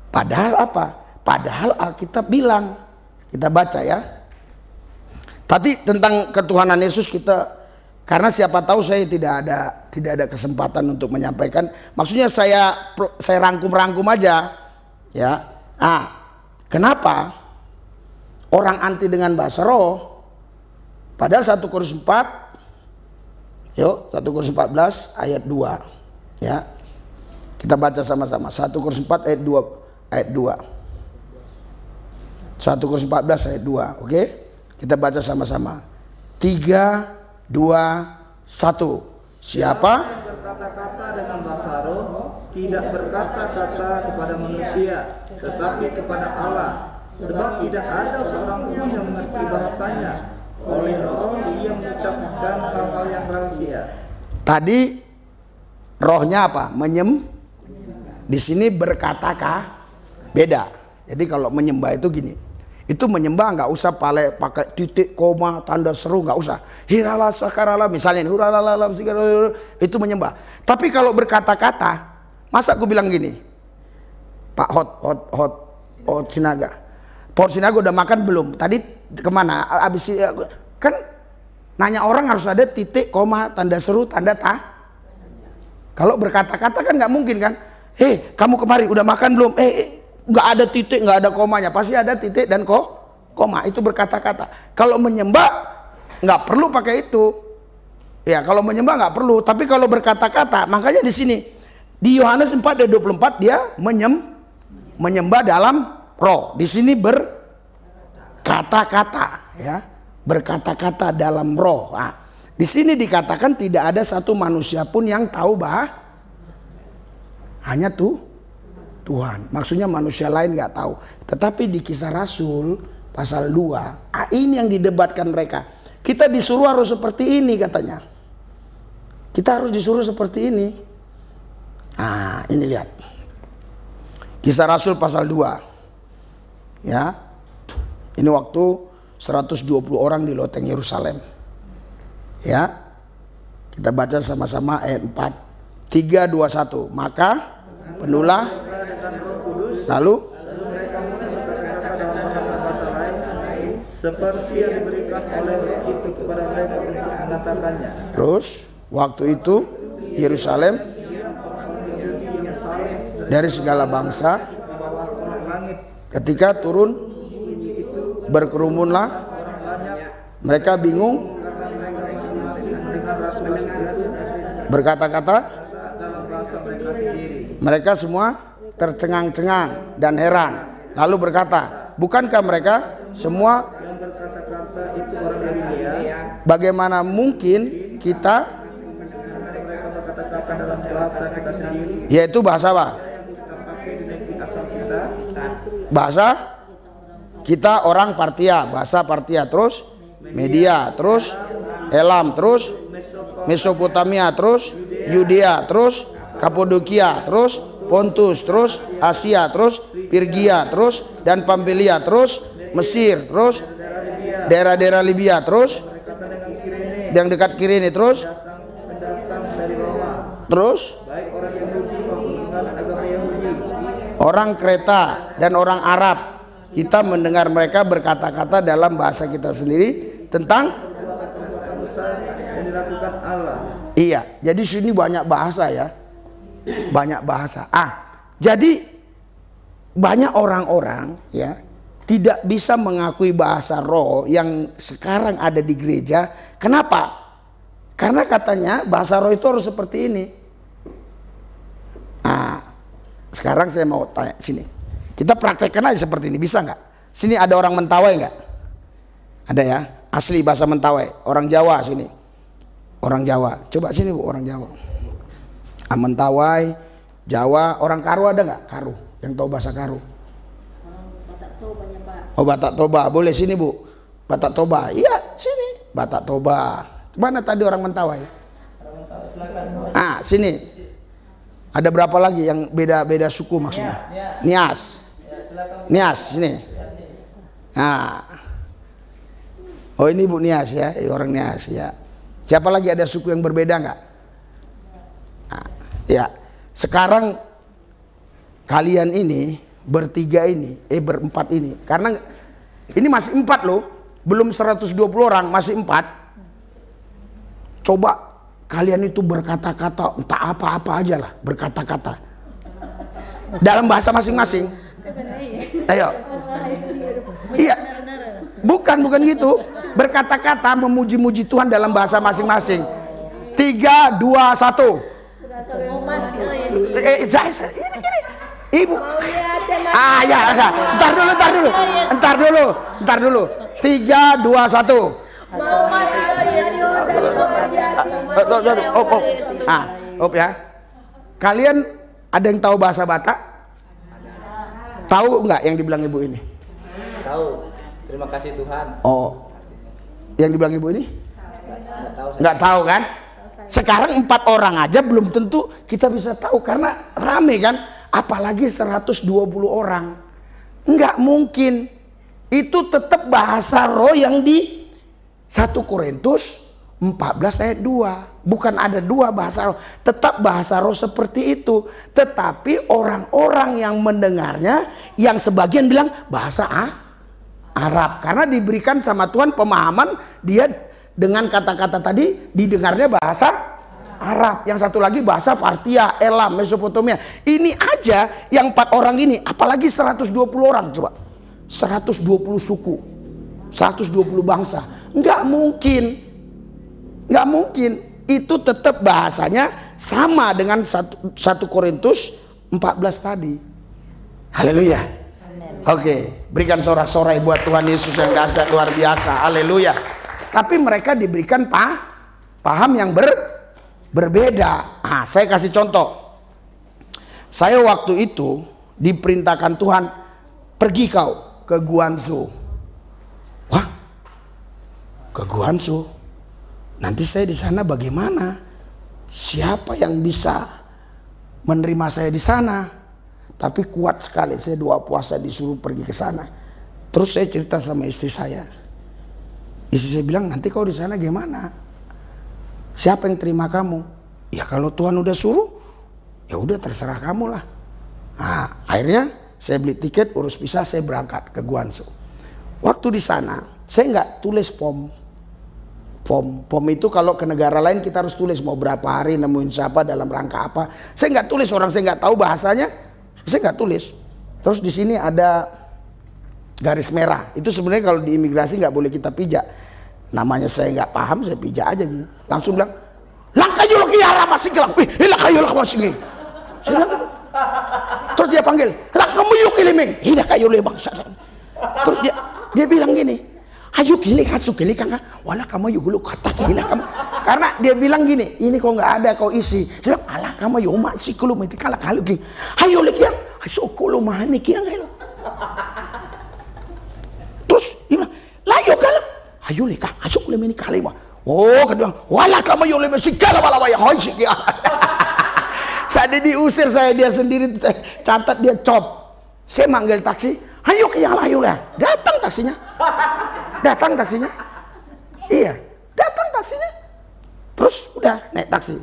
Padahal apa? Padahal Alkitab bilang, kita baca ya. Tadi tentang ketuhanan Yesus kita, karena siapa tahu saya tidak ada kesempatan untuk menyampaikan. Maksudnya saya rangkum-rangkum aja, ya. Kenapa orang anti dengan bahasa roh? Padahal 1 Korintus 4, 1 Korintus 14 ayat 2, ya. Kita baca sama-sama. 1 Korintus 4 ayat 2. 1 Korintus 14 ayat 2, oke? Kita baca sama-sama. 3, 2, 1. Siapa
berkata-kata dengan bahasa roh, tidak berkata-kata kepada manusia, tetapi kepada Allah, sebab tidak ada seorang pun yang mengerti bahasanya. Oleh roh dia mengucapkan hal-hal yang rahasia.
Tadi rohnya apa? Di sini berkata-kata beda. Jadi kalau menyembah itu gini. Itu menyembah nggak usah pakai titik, koma, tanda seru, nggak usah. Hirala sakarala misalnya, huralala itu menyembah. Tapi kalau berkata-kata, masa aku bilang gini, Pak Hot Sinaga. Pak Sinaga udah makan belum? Tadi kemana? Abis kan nanya orang harus ada titik, koma, tanda seru, tanda tah. Kalau berkata-kata kan nggak mungkin kan? Kamu kemari udah makan belum? Nggak ada titik, nggak ada komanya. Pasti ada titik dan koma. Itu berkata-kata. Kalau menyembah nggak perlu pakai itu. Ya kalau menyembah nggak perlu. Tapi kalau berkata-kata, makanya di sini di Yohanes 4:24 dia menyembah dalam roh. Di sini berkata-kata, ya, berkata-kata dalam roh. Nah, di sini dikatakan tidak ada satu manusia pun yang tahu hanya Tuhan. Maksudnya manusia lain nggak tahu. Tetapi di Kisah Rasul pasal 2, ini yang didebatkan mereka. Kita disuruh harus seperti ini katanya. Kita harus disuruh seperti ini. Nah, ini lihat. Kisah Rasul pasal 2. Ya. Ini waktu 120 orang di loteng Yerusalem. Ya. Kita baca sama-sama ayat 4. 3, 2, 1. Maka penuhlah lalu
seperti yang diberikan oleh Roh itu kepada mereka untuk mengatakannya.
Terus waktu itu Yerusalem dari segala bangsa ketika turun berkerumunlah mereka bingung berkata-kata mereka semua tercengang-cengang dan heran lalu berkata bukankah mereka semua bagaimana mungkin kita yaitu bahasa apa? Bahasa kita orang Partia, bahasa Partia, terus Media, terus Elam, terus Mesopotamia, terus Yudea, terus Kapadokia, terus Pontus, terus Asia, terus Pirgia, terus dan Pamfilia, terus Mesir, terus daerah-daerah Libya, terus yang dekat Kirene, terus orang Kreta dan orang Arab. Kita mendengar mereka berkata-kata dalam bahasa kita sendiri tentang iya, jadi sini banyak bahasa ya. Banyak bahasa. Jadi banyak orang-orang ya tidak bisa mengakui bahasa roh yang sekarang ada di gereja. Kenapa? Karena katanya bahasa roh itu harus seperti ini. Sekarang saya mau tanya sini. Kita praktekkan aja seperti ini, bisa nggak? Sini ada orang Mentawai nggak? Ada ya, asli bahasa Mentawai. Orang Jawa sini. Orang Jawa. Coba sini Bu, orang Jawa. Mentawai, Jawa, orang Karo ada nggak? Karo, yang tahu bahasa Karo. Oh, Batak Toba, boleh sini Bu. Batak Toba, iya sini. Batak Toba. Mana tadi orang Mentawai? Sini. Ada berapa lagi yang beda-beda suku maksudnya? Nias. Nias, sini. Oh ini Bu Nias ya, orang Nias ya. Siapa lagi ada suku yang berbeda nggak? Ya, sekarang kalian ini bertiga ini, berempat ini, karena ini masih 4 loh, belum 120 orang, masih 4. Coba kalian itu berkata-kata, entah apa-apa aja lah, berkata-kata dalam bahasa masing-masing. Ayo. Iya. Bukan gitu. Berkata-kata memuji-muji Tuhan dalam bahasa masing-masing. 3, 2, 1. Ibu. Ya. Entar dulu. 3, 2, 1. Ya. Kalian ada yang tahu bahasa Batak? Tahu nggak yang dibilang ibu ini?
Tahu. Terima kasih Tuhan.
Oh, yang dibilang ibu ini? Nggak tahu kan? Sekarang 4 orang aja belum tentu kita bisa tahu karena rame kan? Apalagi 120 orang. Nggak mungkin. Itu tetap bahasa roh yang di 1 Korintus 14 ayat 2. Bukan ada dua bahasa roh, tetap bahasa roh seperti itu. Tetapi orang-orang yang mendengarnya, yang sebagian bilang bahasa Arab. Karena diberikan sama Tuhan pemahaman, dia dengan kata-kata tadi didengarnya bahasa Arab. Yang satu lagi bahasa Partia, Elam, Mesopotamia. Ini aja yang 4 orang ini, apalagi 120 orang coba. 120 suku, 120 bangsa. Nggak mungkin. Nggak mungkin. Itu tetap bahasanya sama dengan 1 Korintus 14 tadi. Haleluya. Oke, berikan sorak-sorai buat Tuhan Yesus yang dahsyat luar biasa. Haleluya. Tapi mereka diberikan paham yang berbeda. Saya kasih contoh. Saya waktu itu diperintahkan Tuhan, pergi kau ke Guangzhou. Wah, ke Guangzhou. Nanti saya di sana bagaimana? Siapa yang bisa menerima saya di sana? Tapi kuat sekali, saya 2 puasa disuruh pergi ke sana. Terus saya cerita sama istri saya. Istri saya bilang, nanti kau di sana gimana? Siapa yang terima kamu? Ya kalau Tuhan udah suruh, ya udah terserah kamu lah. Nah, akhirnya saya beli tiket, urus visa, saya berangkat ke Guangzhou. Waktu di sana, saya nggak tulis POM itu kalau ke negara lain kita harus tulis mau berapa hari, nemuin siapa, dalam rangka apa. Saya nggak tulis, orang saya nggak tahu bahasanya, saya nggak tulis. Terus di sini ada garis merah. Itu sebenarnya kalau di imigrasi nggak boleh kita pijak. Namanya saya nggak paham, saya pijak aja gitu. Langsung bilang, langkah yuk kiara masih gelap, hilang kayu lah masih. Saya bilang gitu. Terus dia panggil, langkah muyuk ilimeng, hilang kayu le bangsa. Terus dia bilang gini, ayo gile kasuk gile kakak, wala kamu yuk dulu kata gila kamu. Karena dia bilang gini, ini kok nggak ada kau isi. Saya bilang, alah kamu yuk mak sih kalau mesti kalah kalau gini. Ayo lagi yang, ayo kalau mah nih kiang. Terus dia bilang, layo kalau, ayo leka, ayo kalau ini kali mah. Oh, dia bilang, wala kamu yuk lebih segala bala yang hoy sih. Saya diusir, dia sendiri catat, dia cop. Saya manggil taksi, ayo ke yang layu lah. Datang taksinya. Iya, datang taksinya. Terus udah naik taksi.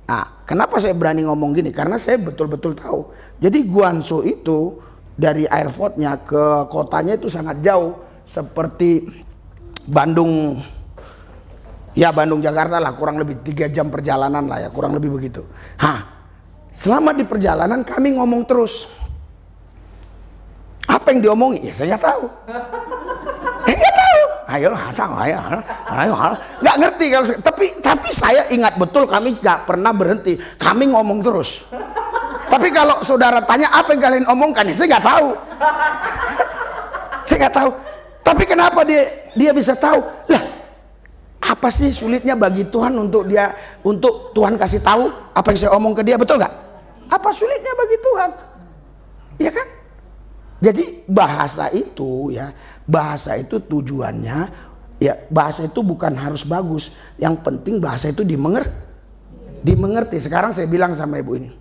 Nah, kenapa saya berani ngomong gini? Karena saya betul-betul tahu. Jadi Guangzhou itu dari airportnya ke kotanya itu sangat jauh. Seperti Bandung, ya Bandung Jakarta lah, kurang lebih 3 jam perjalanan lah ya, kurang lebih begitu. Selama di perjalanan kami ngomong terus. Apa yang diomongi? Ya saya nggak tahu. Nggak tahu. Ayo, nggak ngerti kalau. Tapi saya ingat betul kami nggak pernah berhenti. Kami ngomong terus. Tapi kalau saudara tanya apa yang kalian omongkan, ya saya nggak tahu. Saya nggak tahu. Tapi kenapa dia bisa tahu? Lah, apa sih sulitnya bagi Tuhan untuk Tuhan kasih tahu apa yang saya omong ke dia, betul nggak? Apa sulitnya bagi Tuhan? Ya kan? Jadi bahasa itu tujuannya, ya bahasa itu bukan harus bagus. Yang penting bahasa itu dimengerti. Sekarang saya bilang sama ibu ini,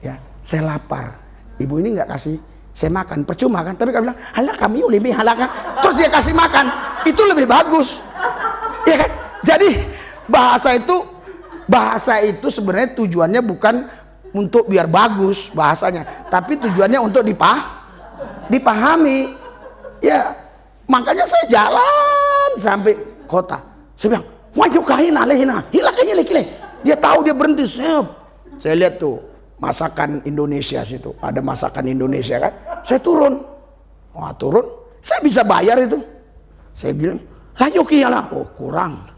ya saya lapar. Ibu ini nggak kasih saya makan, percuma kan? Tapi kami bilang, halah kami lebih halakah. Terus dia kasih makan, itu lebih bagus. Ya kan? Jadi bahasa itu sebenarnya tujuannya bukan untuk biar bagus bahasanya, tapi tujuannya untuk dipahami. Ya, makanya saya jalan sampai kota. Saya bilang, "Wajib kain alehina, hilaknya lekile." Dia tahu, dia berhenti. Saya lihat tuh masakan Indonesia situ, ada masakan Indonesia kan. Saya turun. Wah, turun. Saya bisa bayar itu. Saya bilang, "Layo kialah." Oh, kurang.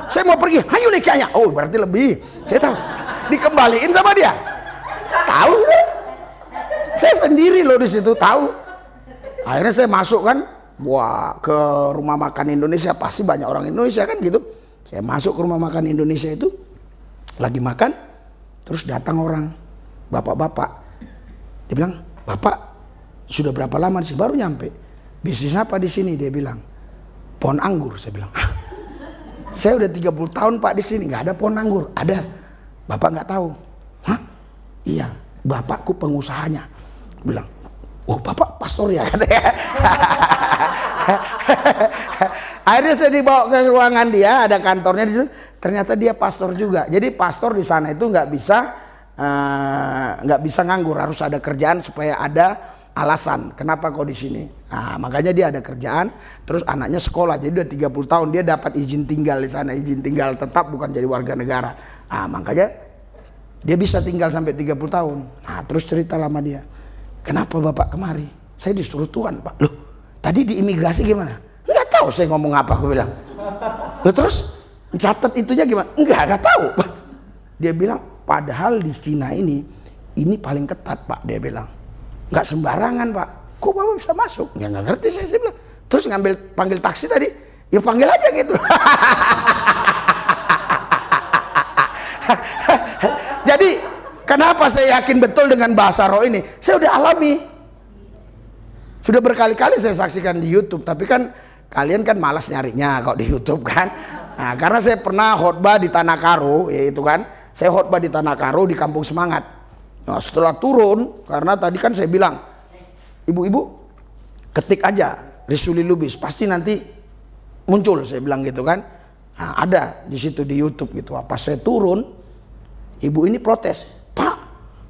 Saya mau pergi, "Hayo lekanya." Oh, berarti lebih. Saya tahu. Dikembaliin sama dia. Tahu deh. Saya sendiri loh di situ tahu. Akhirnya saya masuk kan, wah, ke rumah makan Indonesia, pasti banyak orang Indonesia kan gitu. Saya masuk ke rumah makan Indonesia itu, lagi makan, terus datang orang, bapak-bapak. Dia bilang, "Bapak sudah berapa lama sih?" Baru nyampe. "Bisnis apa di sini?" Dia bilang, "Pohon anggur." Saya bilang, "Saya udah 30 tahun Pak di sini, nggak ada pohon anggur." "Ada." "Bapak nggak tahu?" "Hah?" "Iya, bapakku pengusahanya." Bilang, "Oh, Bapak pastor ya?" Akhirnya saya dibawa ke ruangan dia, ada kantornya di situ. Ternyata dia pastor juga. Jadi pastor di sana itu nggak bisa nganggur, harus ada kerjaan supaya ada alasan kenapa kau di sini. Nah, makanya dia ada kerjaan, terus anaknya sekolah, jadi udah 30 tahun dia dapat izin tinggal di sana, izin tinggal tetap, bukan jadi warga negara. Nah, makanya dia bisa tinggal sampai 30 tahun. Nah, terus cerita lama dia, kenapa Bapak kemari? Saya disuruh Tuhan, Pak. Loh, tadi di imigrasi gimana? Nggak tahu saya ngomong apa, aku bilang. Loh, terus catat itunya gimana? Nggak tahu. Dia bilang, padahal di Cina ini paling ketat, Pak. Dia bilang, nggak sembarangan, Pak. Kok Bapak bisa masuk? Ya nggak ngerti saya bilang. Terus panggil taksi tadi, ya panggil aja gitu. Jadi kenapa saya yakin betul dengan bahasa roh ini? Saya udah alami. Sudah berkali-kali saya saksikan di YouTube, tapi kan kalian kan malas nyarinya kalau di YouTube kan. Nah, karena saya pernah khotbah di Tanah Karo, yaitu kan, saya khotbah di Tanah Karo di Kampung Semangat. Nah, setelah turun, karena tadi kan saya bilang, ibu-ibu ketik aja Risuli Lubis, pasti nanti muncul, saya bilang gitu kan. Nah, ada di situ di YouTube gitu. Pas saya turun, ibu ini protes, Pak,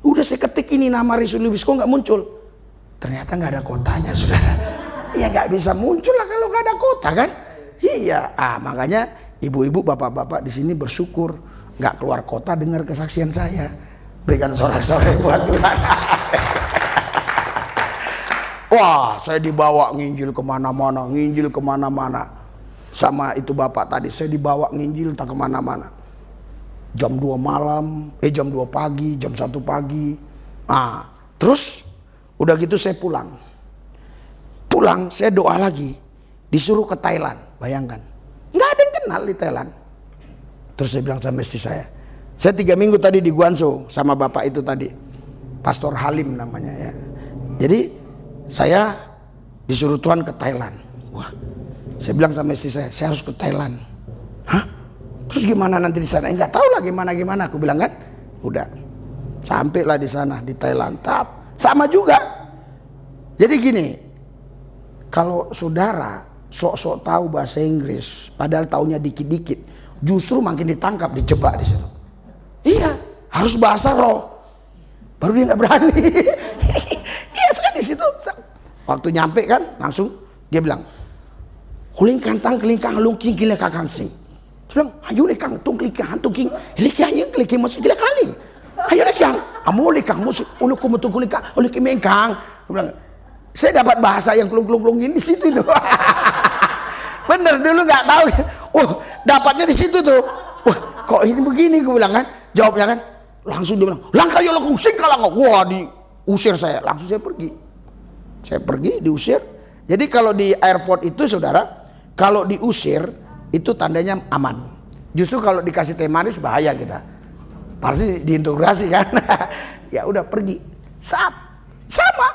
udah saya ketik ini nama Risuli Lubis, kok nggak muncul? Ternyata nggak ada kotanya, saudara. Ya nggak bisa muncul lah kalau nggak ada kota kan? Iya, makanya ibu-ibu, bapak-bapak di sini bersyukur nggak keluar kota dengar kesaksian saya. Berikan sorak-sorai buat Tuhan. Wah, saya dibawa nginjil kemana-mana, sama itu bapak tadi, saya dibawa nginjil tak kemana-mana. Jam 2 malam, jam 2 pagi, jam 1 pagi. Nah, terus udah gitu saya pulang, saya doa lagi, disuruh ke Thailand, bayangkan, nggak ada yang kenal di Thailand. Terus saya bilang sama istri saya 3 minggu tadi di Guangzhou sama bapak itu tadi, Pastor Halim namanya ya. Jadi saya disuruh Tuhan ke Thailand. Wah, saya bilang sama istri saya harus ke Thailand. Hah? Terus gimana nanti di sana? Nggak tahu lah gimana. Aku bilang kan, udah, sampailah di sana di Thailand. Sama juga. Jadi gini, kalau saudara sok-sok tahu bahasa Inggris, padahal taunya dikit-dikit, justru makin ditangkap, dijebak di situ. Iya, harus bahasa roh, baru dia nggak berani. Iya, saya di situ. Waktu nyampe kan, langsung dia bilang, "Kuling kantang kelingkang lungking gila kakang sing." Dia bilang, "Ayo lekang tung kelingkang hantu king, lekang yang kelingking masuk gila kali. Ayo lekang, amu lekang musik ulu kumutung kelingkang, ulu kimengkang." Dia bilang, saya dapat bahasa yang kelung-kelung ini di situ itu. Bener, dulu nggak tahu. Dapatnya di situ tuh. Wah, kok ini begini, gue bilang kan. Jawabnya kan, langsung dia bilang, "Langkah yo lekung sing kalang." Wah, diusir saya. Langsung saya pergi, diusir. Jadi kalau di airport itu, saudara, kalau diusir itu tandanya aman. Justru kalau dikasih teh manis bahaya kita. Pasti diintegrasi kan. Ya udah pergi. Sama.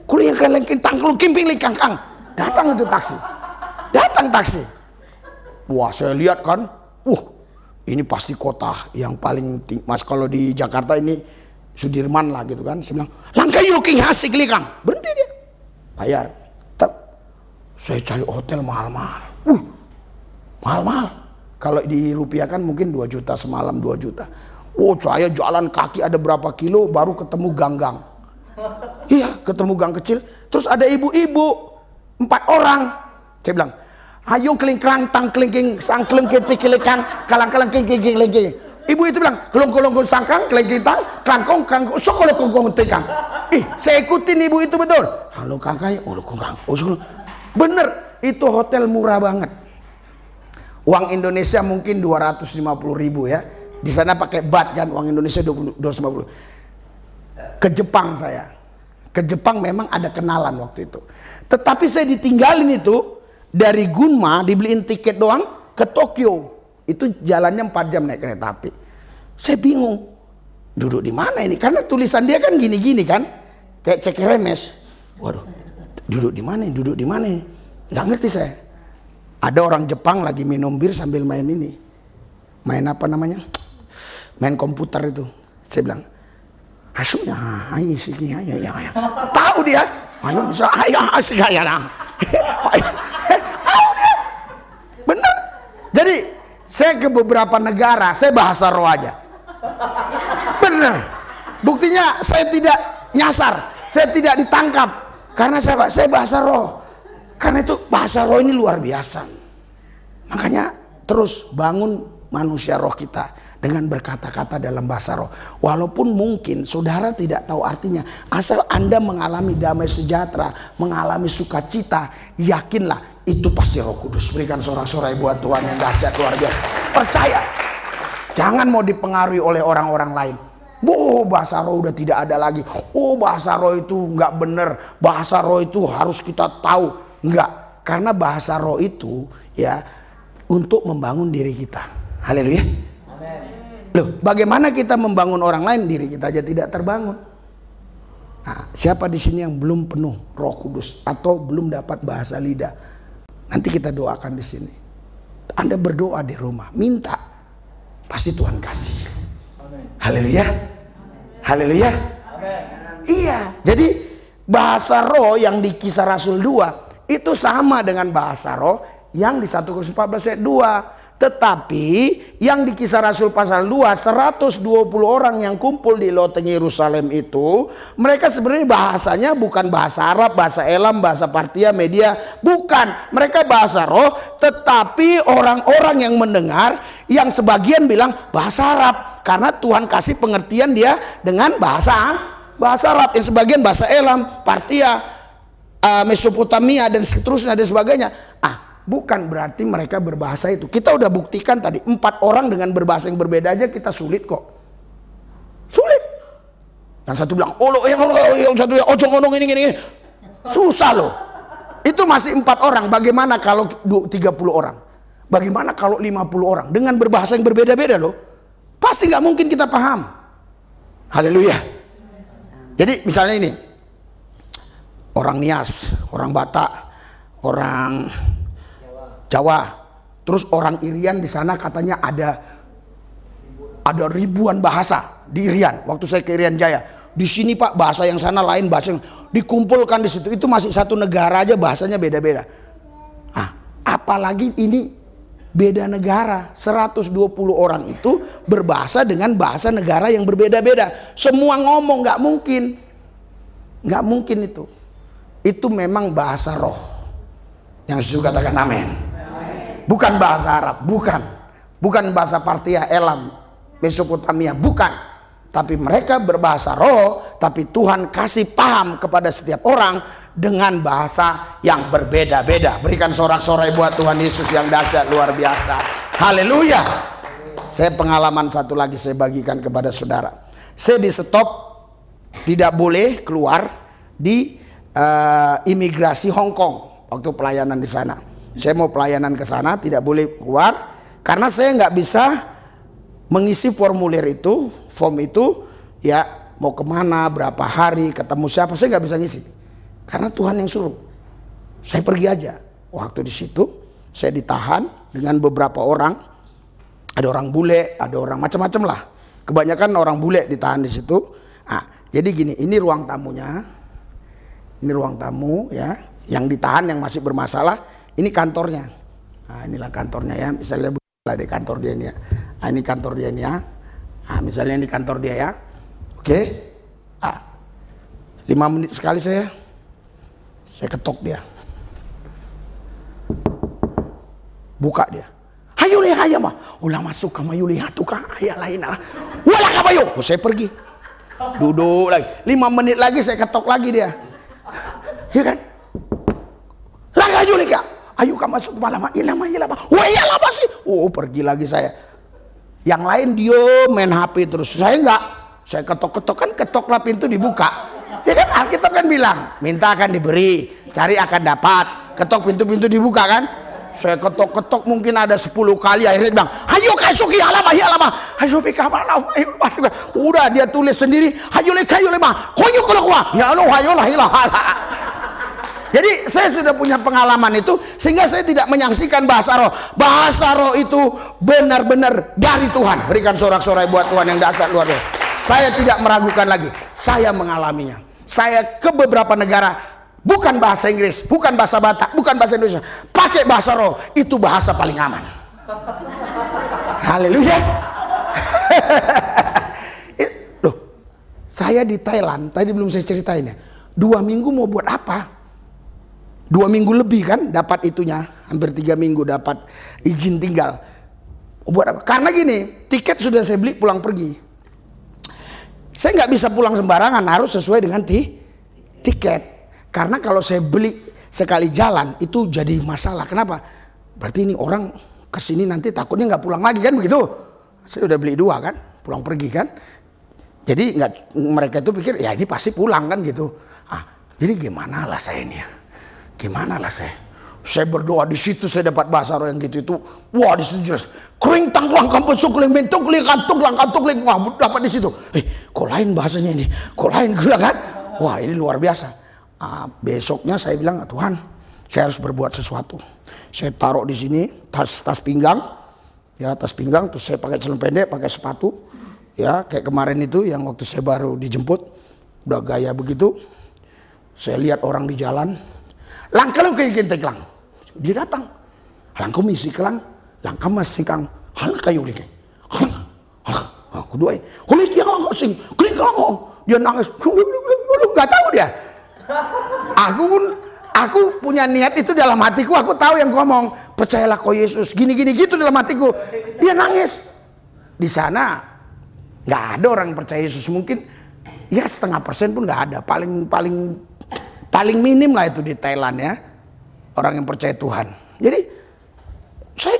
Kuliah kan lengkin tangklung kimping lingkang-kang. Datang itu taksi. Wah, saya lihat kan, ini pasti kota yang paling tinggi. Mas, kalau di Jakarta ini Sudirman lah gitu kan. Saya bilang, "Langkah yuk king hasik likang." Berhenti dia. Bayar. Saya cari hotel mahal-mahal. Mahal-mahal. Kalau dirupiahkan mungkin 2 juta semalam, 2 juta. Saya jalan kaki ada berapa kilo baru ketemu gang-gang. Iya, ketemu gang kecil. Terus ada ibu-ibu 4 orang. Saya bilang, "Ayo kelingkrang tang kelingking sang kelengking tikilekang kalang-kalang kelingking. Ibu itu bilang, "Kelong-kelong sangkang kelingking tang kangkong kangkong sokolokong tekang." Saya ikutin ibu itu betul. Halo kakak, bener, itu hotel murah banget. Uang Indonesia mungkin 250.000 ya. Di sana pakai baht kan, uang Indonesia 250. Ke Jepang memang ada kenalan waktu itu. Tetapi saya ditinggalin itu dari Gunma, dibeliin tiket doang ke Tokyo. Itu jalannya 4 jam naik kereta api. Saya bingung, duduk di mana ini? Karena tulisan dia kan gini-gini kan, kayak cek remes. Waduh, duduk di mana? Nggak ngerti saya. Ada orang Jepang lagi minum bir sambil main ini. Main apa namanya? Main komputer itu. Saya bilang, "Hasunya, ayo siki, ayo. Tahu dia? Ayo, ayo asik ya lah." Tahu dia. Saya ke beberapa negara, saya bahasa roh aja. Bener. Buktinya saya tidak nyasar, saya tidak ditangkap. Karena saya bahasa roh. Karena itu bahasa roh ini luar biasa. Makanya terus bangun manusia roh kita dengan berkata-kata dalam bahasa roh. Walaupun mungkin saudara tidak tahu artinya, asal Anda mengalami damai sejahtera, mengalami sukacita, yakinlah itu pasti Roh Kudus. Berikan sorak-sorai buat Tuhan yang dahsyat luar biasa. Percaya. Jangan mau dipengaruhi oleh orang-orang lain. Oh, bahasa roh udah tidak ada lagi. Oh, bahasa roh itu nggak bener. Bahasa roh itu harus kita tahu. Enggak. Karena bahasa roh itu ya untuk membangun diri kita. Haleluya. Loh, bagaimana kita membangun orang lain, diri kita aja tidak terbangun. Nah, siapa di sini yang belum penuh Roh Kudus atau belum dapat bahasa lidah? Nanti kita doakan di sini. Anda berdoa di rumah, minta, pasti Tuhan kasih. Haleluya. Haleluya. Iya, jadi bahasa roh yang di Kisah Rasul 2 itu sama dengan bahasa roh yang di 1 Korintus 14 ayat 2. Tetapi yang di Kisah Rasul pasal 2, 120 orang yang kumpul di loteng Yerusalem itu, mereka sebenarnya bahasanya bukan bahasa Arab, bahasa Elam, bahasa Partia, Media, bukan. Mereka bahasa roh, tetapi orang-orang yang mendengar, yang sebagian bilang bahasa Arab, karena Tuhan kasih pengertian dia dengan bahasa Arab, yang sebagian bahasa Elam, Partia, Mesopotamia dan seterusnya dan sebagainya. Bukan berarti mereka berbahasa itu. Kita udah buktikan tadi 4 orang dengan berbahasa yang berbeda aja kita sulit kok. Sulit. Yang satu bilang, yang satu ya, ojo ngomong ini. Susah loh. Itu masih 4 orang. Bagaimana kalau 30 orang? Bagaimana kalau 50 orang? Dengan berbahasa yang berbeda-beda loh. Pasti nggak mungkin kita paham. Haleluya. Jadi misalnya ini. Orang Nias, orang Batak, orang Jawa, terus orang Irian di sana katanya ada ribuan bahasa di Irian. Waktu saya ke Irian Jaya, di sini Pak bahasa yang sana lain, bahasa yang dikumpulkan di situ itu masih satu negara aja bahasanya beda-beda. Apalagi ini beda negara, 120 orang itu berbahasa dengan bahasa negara yang berbeda-beda. Semua ngomong nggak mungkin itu. Itu memang bahasa roh. Yang sesuai katakan amin. Bukan bahasa Arab, bukan bahasa Partia, Elam, Mesopotamia, bukan. Tapi mereka berbahasa roh, tapi Tuhan kasih paham kepada setiap orang dengan bahasa yang berbeda-beda. Berikan sorak-sorai buat Tuhan Yesus yang dahsyat luar biasa. Haleluya. Saya pengalaman satu lagi saya bagikan kepada saudara. Saya di stop, tidak boleh keluar di imigrasi Hong Kong waktu pelayanan di sana. Saya mau pelayanan ke sana, tidak boleh keluar karena saya nggak bisa mengisi formulir itu, form itu, ya mau kemana, berapa hari, ketemu siapa, saya nggak bisa ngisi karena Tuhan yang suruh. Saya pergi aja. Waktu di situ saya ditahan dengan beberapa orang, ada orang bule, ada orang macam-macam lah. Kebanyakan orang bule ditahan di situ. Jadi gini, ini ruang tamunya, ini ruang tamu ya, yang ditahan yang masih bermasalah. Ini kantornya. Inilah kantornya ya. Misalnya di kantor dia ini ya. Ini kantor dia ini ya. Misalnya ini kantor dia ya. Oke. 5 menit sekali saya ketok dia. Buka dia. Hayo leh hayam mah. Ulah masuk ka mayu lihat tukang aya lain lah. Walah ka bayo. Saya pergi. Duduk lagi. 5 menit lagi saya ketok lagi dia. Ya kan? Lah ayo leh ka. Ayo kamu masuk ke malam, ilama. Wah iyalah sih. Pergi lagi saya. Yang lain dia main HP terus. Saya enggak. Saya ketok-ketok kan, ketoklah pintu dibuka. Ya kan Alkitab kan bilang, minta akan diberi, cari akan dapat. Ketok pintu dibuka kan. Saya ketok-ketok mungkin ada 10 kali, akhirnya bilang, ayo kasuk iyalah. Ayo pika mana? Masuk. Udah dia tulis sendiri, ayo mah. Koyo kalau gua. Ya Allah, ayolah ilah. Jadi saya sudah punya pengalaman itu sehingga saya tidak menyaksikan bahasa roh. Bahasa roh itu benar-benar dari Tuhan. Berikan sorak-sorai buat Tuhan yang dahsyat luar biasa. Saya tidak meragukan lagi. Saya mengalaminya. Saya ke beberapa negara, bukan bahasa Inggris, bukan bahasa Batak, bukan bahasa Indonesia, pakai bahasa roh. Itu bahasa paling aman. Haleluya. Loh, saya di Thailand, tadi belum saya ceritain ya. 2 minggu mau buat apa? 2 minggu lebih kan dapat itunya, hampir 3 minggu dapat izin tinggal. Buat apa? Karena gini, tiket sudah saya beli pulang pergi. Saya nggak bisa pulang sembarangan, harus sesuai dengan tiket. Karena kalau saya beli sekali jalan itu jadi masalah. Kenapa? Berarti ini orang kesini nanti takutnya nggak pulang lagi kan begitu? Saya udah beli 2 kan, pulang pergi kan. Jadi nggak, mereka itu pikir ya ini pasti pulang kan gitu. Jadi gimana lah saya ini ya? Gimana lah saya? Saya berdoa di situ, saya dapat bahasa roh yang gitu itu. Wah, di situ jelas. Kering tangklang kampusuk ling bentuk ling kantuk ling. Wah, dapat di situ. Kok lain bahasanya ini? Kok lain gila kan? Wah, ini luar biasa. Besoknya saya bilang, Tuhan, saya harus berbuat sesuatu. Saya taruh di sini tas pinggang. Ya, tas pinggang, terus saya pakai celana pendek, pakai sepatu. Ya, kayak kemarin itu yang waktu saya baru dijemput, udah gaya begitu. Saya lihat orang di jalan, langkah lu kayak gini lang. Dia datang, langkah misi kelang, langkah masih kang, hal kayu lagi, aku doain, kulit yang nggak sing, kulit nggak, dia nangis, lu nggak tahu dia. Aku punya niat itu dalam hatiku, aku tahu yang ngomong, percayalah kau Yesus, gini gitu dalam hatiku. Dia nangis. Di sana nggak ada orang yang percaya Yesus, mungkin ya 0,5% pun nggak ada, paling minim lah itu di Thailand ya, orang yang percaya Tuhan. Jadi saya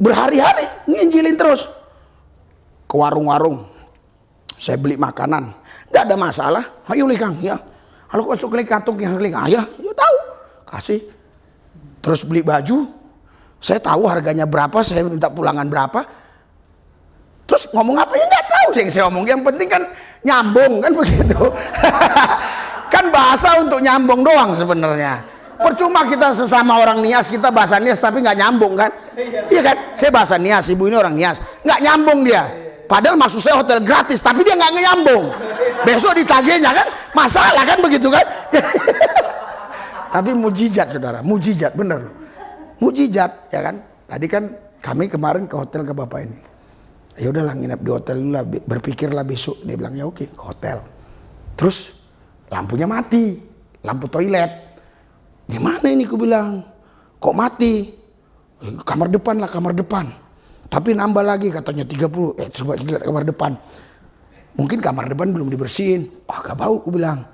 berhari-hari nginjilin terus ke warung-warung, saya beli makanan, nggak ada masalah. Ayo Kang, ya, kalau masuk ke katung yang ya tahu, kasih. Terus beli baju, saya tahu harganya berapa, saya minta pulangan berapa. Terus ngomong apa ya nggak tahu sih yang saya ngomong, yang penting kan nyambung kan begitu. Kan bahasa untuk nyambung doang sebenarnya. Percuma kita sesama orang Nias, kita bahasa Nias tapi nggak nyambung kan? Iya kan? Saya bahasa Nias, ibu ini orang Nias, nggak nyambung dia. Padahal maksud saya hotel gratis, tapi dia nggak nyambung. Besok ditagihnya kan? Masalah kan begitu kan? Tapi mujizat saudara, mujizat bener. Mujizat ya kan? Tadi kan kami kemarin ke hotel ke bapak ini. Ya udahlah nginep di hotel dulu lah, berpikirlah besok. Dia bilang ya oke, ke hotel. Terus lampunya mati, lampu toilet. Gimana ini ku bilang, kok mati? Kamar depan lah, kamar depan. Tapi nambah lagi katanya 30. Coba lihat kamar depan. Mungkin kamar depan belum dibersihin. Wah, gak bau ku bilang.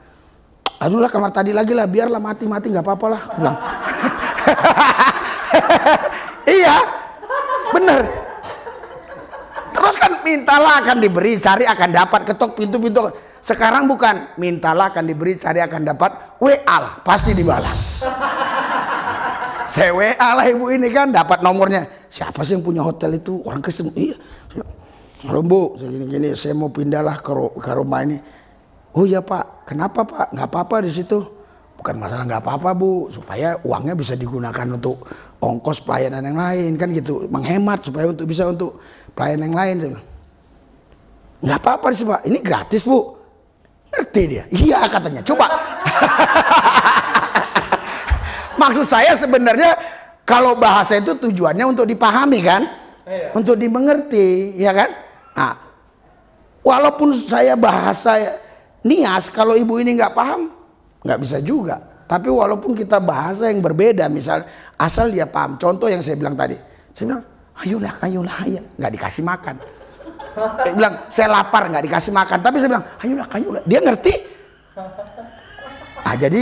Aduh lah kamar tadi lagi lah, biarlah mati gak apa-apa lah. Ku bilang. Iya, bener. Terus kan mintalah akan diberi, cari akan dapat, ketok pintu-pintu. Sekarang bukan mintalah akan diberi, cari akan dapat, WA lah, pasti dibalas. Saya WA lah ibu ini kan, dapat nomornya. Siapa sih yang punya hotel itu? Orang Kristen. Iya. Halo Bu, gini, saya mau pindahlah ke rumah ini. Oh iya Pak, kenapa Pak? Nggak apa-apa di situ. Bukan masalah nggak apa-apa Bu, supaya uangnya bisa digunakan untuk ongkos pelayanan yang lain kan gitu, menghemat supaya bisa untuk pelayanan yang lain. Nggak apa-apa sih Pak, ini gratis Bu. Ngerti dia? Iya katanya. Coba. Maksud saya sebenarnya kalau bahasa itu tujuannya untuk dipahami kan, untuk dimengerti, ya kan? Nah, walaupun saya bahasa Nias, kalau ibu ini nggak paham, nggak bisa juga. Tapi walaupun kita bahasa yang berbeda, misal asal dia paham. Contoh yang saya bilang tadi, saya bilang, ayolah, nggak dikasih makan. Dia bilang, saya lapar nggak dikasih makan. Tapi saya bilang, ayolah. Dia ngerti. Jadi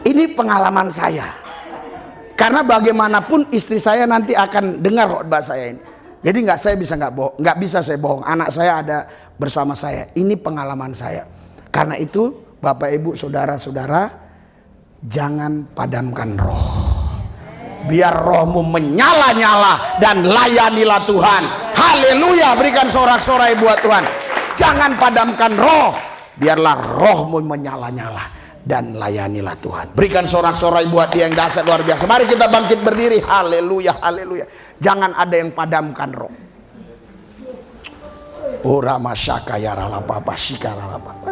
ini pengalaman saya. Karena bagaimanapun istri saya nanti akan dengar khotbah saya ini. Jadi nggak bisa saya bohong. Anak saya ada bersama saya. Ini pengalaman saya. Karena itu Bapak Ibu saudara-saudara, jangan padamkan roh. Biar rohmu menyala-nyala dan layanilah Tuhan. Haleluya, berikan sorak-sorai buat Tuhan. Jangan padamkan roh. Biarlah rohmu menyala-nyala dan layanilah Tuhan. Berikan sorak-sorai buat dia yang dahsyat luar biasa. Mari kita bangkit berdiri. Haleluya, haleluya. Jangan ada yang padamkan roh. Ora masyaka ya ralapapa shikara lapapa.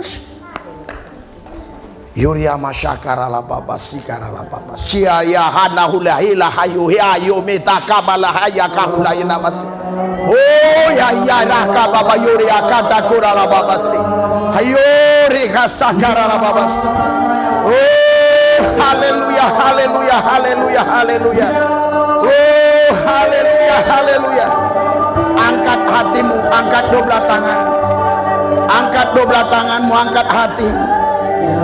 Yuria masyakara la baba sikara la baba. Sia ya hana hulahila hayu ya yumita kabala haya kahulaina masih. Oh ya raka baba yuria kata kura la baba si. Hayuri kasakara la baba si. Oh haleluya haleluya haleluya haleluya. Oh haleluya haleluya. Angkat hatimu, angkat dua tangan. Angkat dua tanganmu, angkat hati.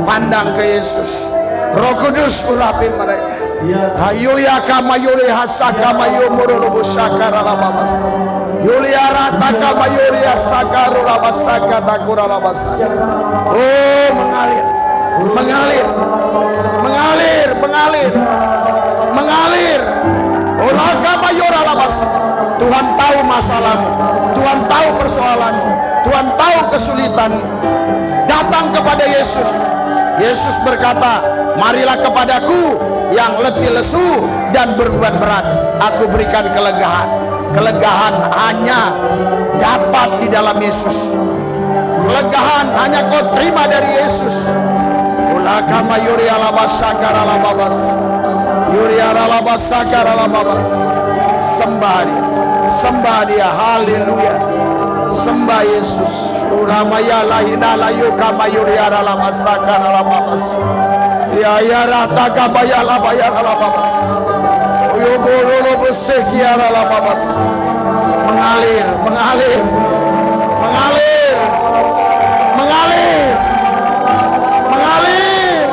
Pandang ke Yesus. Roh Kudus urapi mereka. Ayo ya kama yuli hasaka mayu murulubu syakara labas. Yuli arata kama yuli hasaka rulabasaka takura labasa. Oh mengalir, mengalir, mengalir, mengalir, mengalir. Olah kama yura labas. Tuhan tahu masalahmu, Tuhan tahu persoalanmu, Tuhan tahu kesulitanmu. Datang kepada Yesus. Yesus berkata, marilah kepadaku yang letih lesu dan berbeban berat, aku berikan kelegaan. Kelegaan hanya dapat di dalam Yesus. Kelegaan hanya kau terima dari Yesus. Ulakama yuri alabasakar alababas, yuri alabasakar alababas. Sembah dia, sembah dia, haleluya. Sembah Yesus. Uramaya lahina layu kama yuriara la masakara la babas. Ya ya rata kama ya la bayar la babas. Uyoboro lo besekiara la babas. Mengalir, mengalir, mengalir, mengalir, mengalir.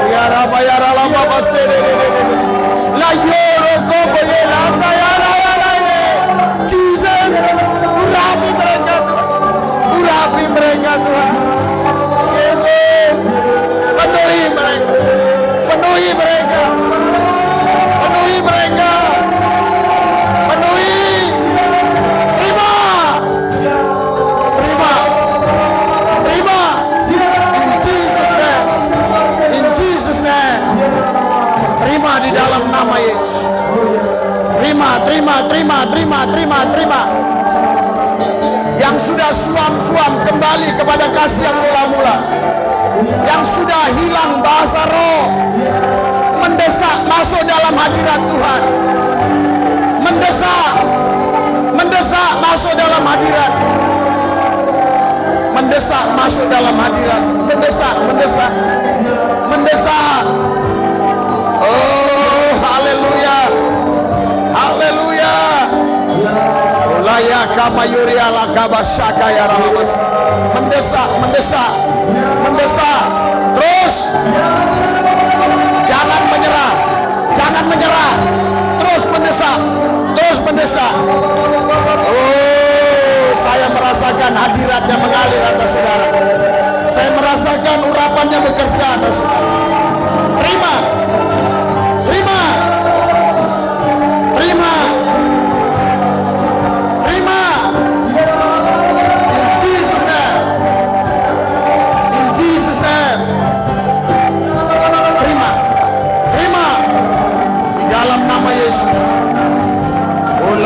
Ya bayar la babas. La yoro kobo ye la ya la Jesus. Urapi mereka Tuhan, urapi mereka Tuhan. Yesus, penuhi mereka, penuhi mereka, penuhi mereka, penuhi. Terima, terima, terima. In Jesus name, in Jesus name. Terima di dalam nama Yesus. Terima, terima, terima, terima, terima, terima. Yang sudah suam-suam kembali kepada kasih yang mula-mula, yang sudah hilang bahasa roh, mendesak masuk dalam hadirat Tuhan, mendesak, mendesak masuk dalam hadirat, mendesak masuk dalam hadirat, mendesak, mendesak, mendesak. Oh haleluya, haleluya. Laya kama yuri ala kabashaka ya rabas. Mendesak, mendesak, mendesak. Terus jangan menyerah, jangan menyerah. Terus mendesak, terus mendesak. Oh, saya merasakan hadiratnya mengalir atas saudara. Saya merasakan urapannya bekerja atas saudara. Terima, terima, terima.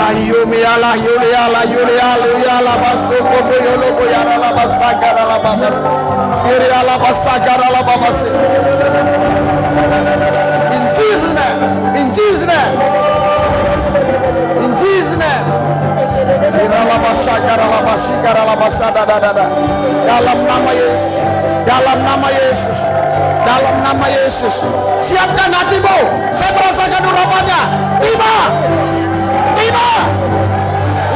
Yumiala yuliala yuliala yuliala basuko boyolo boyara la basakara la babas. Yuliala basakara la babas. In Jesus name, in Jesus name, in Jesus name. Yuliala basakara la basikara la basada da. Dalam nama Yesus, dalam nama Yesus, dalam nama Yesus. Siapkan hatimu. Saya merasakan urapannya. Tiba. Tiba.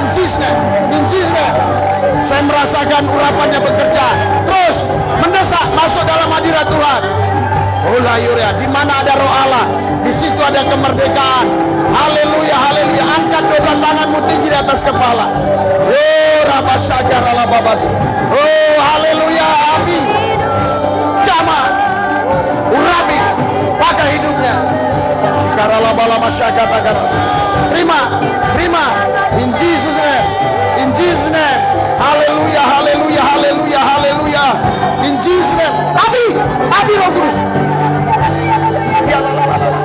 In Jesus name, in Jesus name. Saya merasakan urapannya bekerja. Terus mendesak masuk dalam hadirat Tuhan. Olah yuria, di mana ada roh Allah, di situ ada kemerdekaan. Haleluya, haleluya. Angkat dua tanganmu tinggi di atas kepala. Oh, rabasakara la babas. Oh, haleluya, api. Jama. Urapi pakai hidupnya. Sikara la bala masyarakat. Terima, terima. In Jesus name, in Jesus name. Haleluya, haleluya, haleluya, haleluya. In Jesus name. Api, api Roh Kudus. Ya la la la la.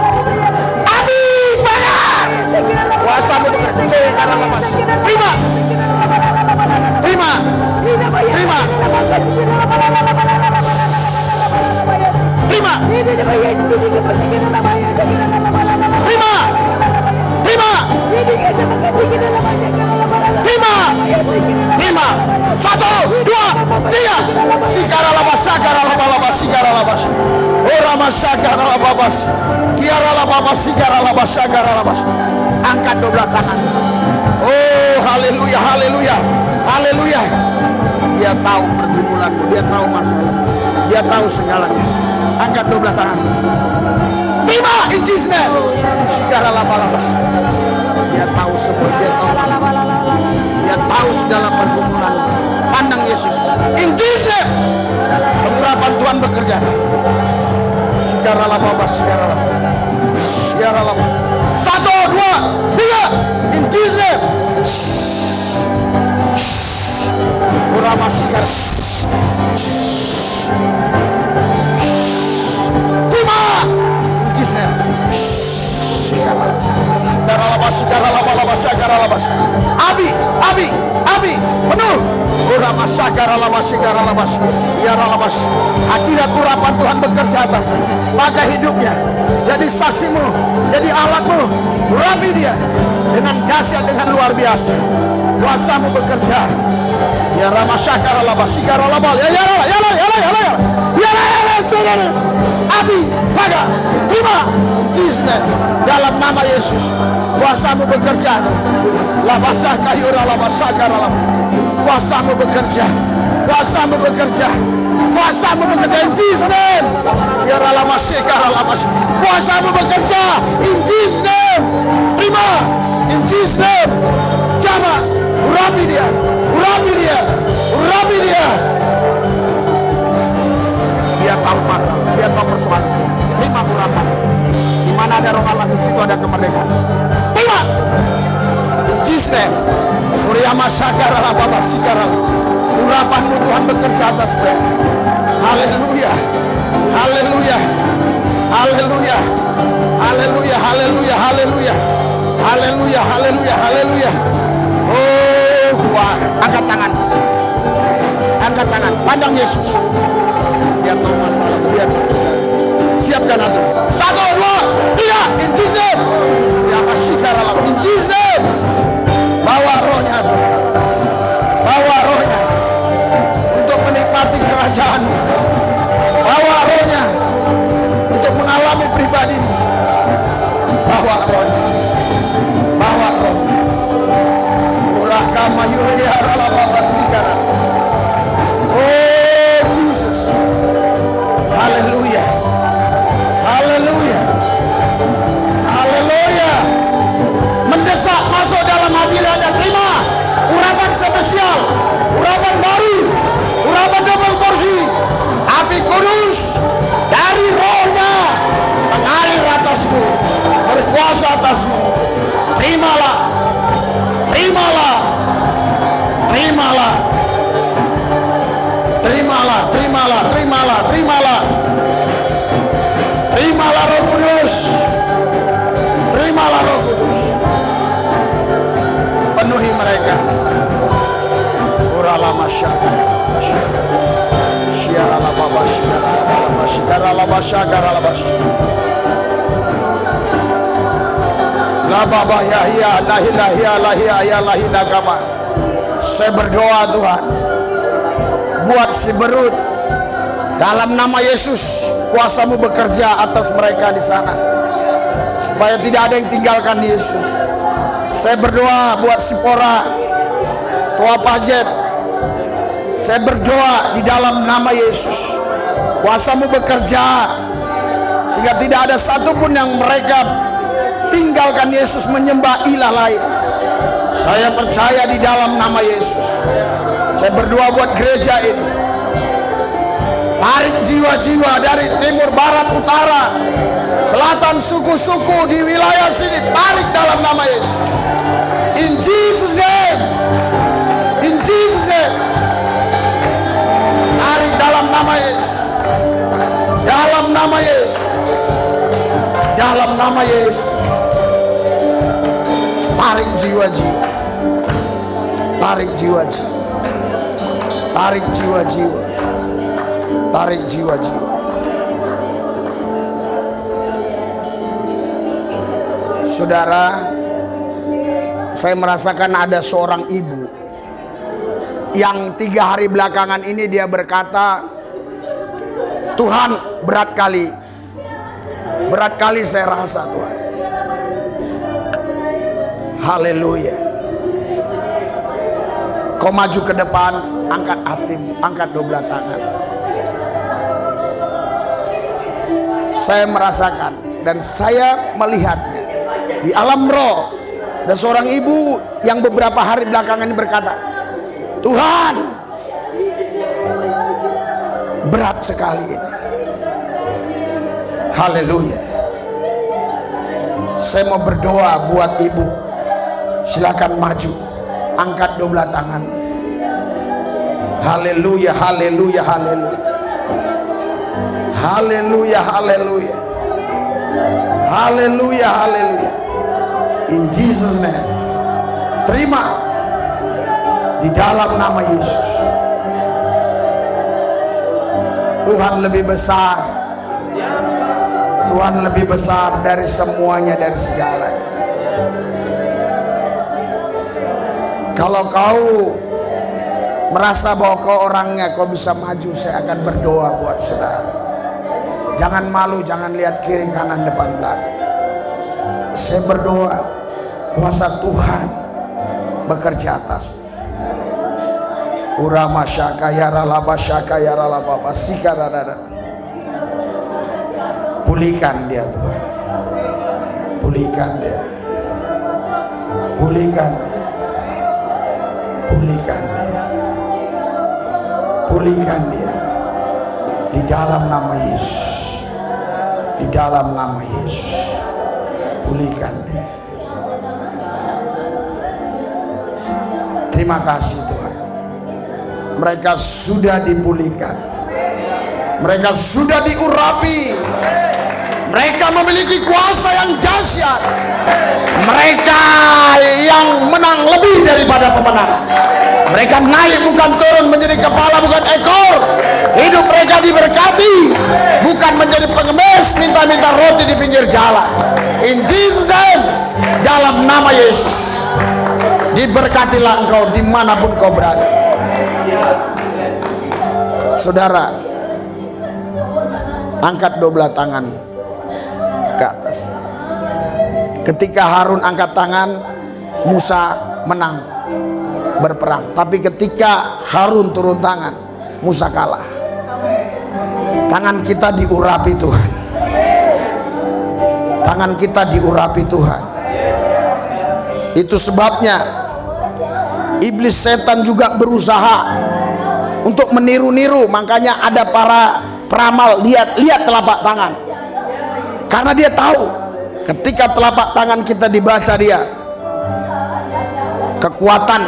Api bakar. Kuasamu bekerja karena lepas. Terima, terima, terima. Terima. Terima. Terima. Terima. 1, 2, 3. Sigara labas, sagara labas, sigara labas. Ora masagara labas. Kiara labas, sigara labas, sagara labas. Angkat dua tangan. Oh, haleluya, haleluya, haleluya. Dia tahu pergumulanmu, dia tahu masalah, dia tahu segalanya. Angkat dua tangan. Terima, in Jesus' name. Sigara labas. Dia tahu semua, dia tahu masalah, dia tahu segala pergumulan. Pandang Yesus. In Jesus' name. Pengurapan Tuhan bekerja. Sigara labas, sigara labas, sigara labas. 1, 2, 3. In Jesus' name. Urama sigara. Terima. In Jesus' name. Sigara labas, sigara labas, sigara labas. Abi, penuh. Urama sigara labas, sigara labas. Biara labas. Akibat urapan Tuhan bekerja atas maka hidupnya. Jadi saksimu, jadi alatmu. Urapi dia dengan dahsyat, dengan luar biasa. Kuasamu bekerja. Ya ramasakara labas, sigara labas. Ya. Abi, paga, terima. Jesus, dalam nama Yesus, kuasamu bekerja. Labasaka yura labasakara labas. Kuasamu bekerja. Kuasamu bekerja. Kuasamu bekerja in Jesus name. Ya ramasakara labas. Kuasamu bekerja in Jesus name. Terima in Jesus name. Jama, urapi dia. Urapi dia. Urapi dia. Dia tahu masalah, dia tahu persoalan. Terima urapan. Di mana ada roh Allah, di situ ada kemerdekaan. Terima. In Jesus name. Uriyama sakara lababa sikara. Urapanmu Tuhan bekerja atas mereka. Haleluya. Haleluya. Haleluya. Haleluya. Haleluya. Haleluya. Haleluya. Haleluya. Haleluya. Oh, Tuhan, angkat tangan. Angkat tangan, pandang Yesus. Dia tahu masalah, dia tahu segala. Siapkan hati. 1, 2, 3. In Jesus name. Dia masih karala. In Jesus name. Bawa rohnya. Bawa rohnya untuk menikmati kerajaan. Bawa rohnya untuk mengalami pribadimu. Bawa rohnya. Bawa rohnya. Urakama yuria ralababa sigara. Oh Jesus. Haleluya. Haleluya. Haleluya. Mendesak masuk dalam hadirat dan terima urapan spesial, urapan baru, urapan double porsi. Api kudus dari rohnya mengalir atasmu, berkuasa atasmu. Terimalah. Terimalah. Terimalah. Terimalah, terimalah, terimalah, terimalah. Terimalah Roh Kudus. Terimalah Roh Kudus. Penuhi mereka. Urala masyaka. Syiarala babas, syiarala babas, syiarala babas. La baba yahya, lahia, ya lahina kama. Saya berdoa Tuhan, buat si berut dalam nama Yesus, kuasamu bekerja atas mereka di sana supaya tidak ada yang tinggalkan Yesus. Saya berdoa buat si Pora, Tua Pajet. Saya berdoa di dalam nama Yesus, kuasamu bekerja sehingga tidak ada satupun yang mereka tinggalkan Yesus menyembah ilah lain. Saya percaya di dalam nama Yesus. Saya berdoa buat gereja ini. Tarik jiwa-jiwa dari timur, barat, utara, selatan, suku-suku di wilayah sini. Tarik dalam nama Yesus. In Jesus name. In Jesus name. Tarik dalam nama Yesus. Dalam nama Yesus. Dalam nama Yesus. Tarik jiwa-jiwa. Tarik jiwa-jiwa. Tarik jiwa-jiwa. Tarik jiwa-jiwa. Saudara, saya merasakan ada seorang ibu yang 3 hari belakangan ini dia berkata, Tuhan, berat kali saya rasa, Tuhan. Haleluya. Kau maju ke depan, angkat hatimu, angkat 12 tangan. Saya merasakan dan saya melihatnya di alam roh. Ada seorang ibu yang beberapa hari belakangan ini berkata, Tuhan, berat sekali ini. Haleluya. Saya mau berdoa buat ibu. Silakan maju, angkat 12 tangan. Haleluya, haleluya, haleluya. Haleluya, haleluya. Haleluya, haleluya. In Jesus name. Terima di dalam nama Yesus. Tuhan lebih besar. Tuhan lebih besar dari semuanya, dari segalanya. Kalau kau merasa bahwa kau orangnya, kau bisa maju, saya akan berdoa buat saudara. Jangan malu, jangan lihat kiri kanan depan belakang. Saya berdoa, kuasa Tuhan bekerja atasmu. Urama syaka yaralaba syaka yaralaba sikarada. Pulihkan dia, Tuhan. Pulihkan dia. Pulihkan dia. Pulihkan dia. Pulihkan dia. Di dalam nama Yesus. Di dalam nama Yesus. Pulihkan dia. Terima kasih Tuhan. Mereka sudah dipulihkan. Mereka sudah diurapi. Mereka memiliki kuasa yang dahsyat. Mereka yang menang lebih daripada pemenang. Mereka naik bukan turun, menjadi kepala bukan ekor. Hidup mereka diberkati, bukan menjadi pengemis minta-minta roti di pinggir jalan. In Jesus name, dalam nama Yesus, diberkatilah engkau dimanapun kau berada. Saudara, angkat 12 tangan ke atas. Ketika Harun angkat tangan, Musa menang berperang. Tapi ketika Harun turun tangan, Musa kalah. Tangan kita diurapi Tuhan. Tangan kita diurapi Tuhan. Itu sebabnya iblis setan juga berusaha untuk meniru-niru. Makanya ada para peramal, lihat telapak tangan. Karena dia tahu ketika telapak tangan kita dibaca dia, kekuatan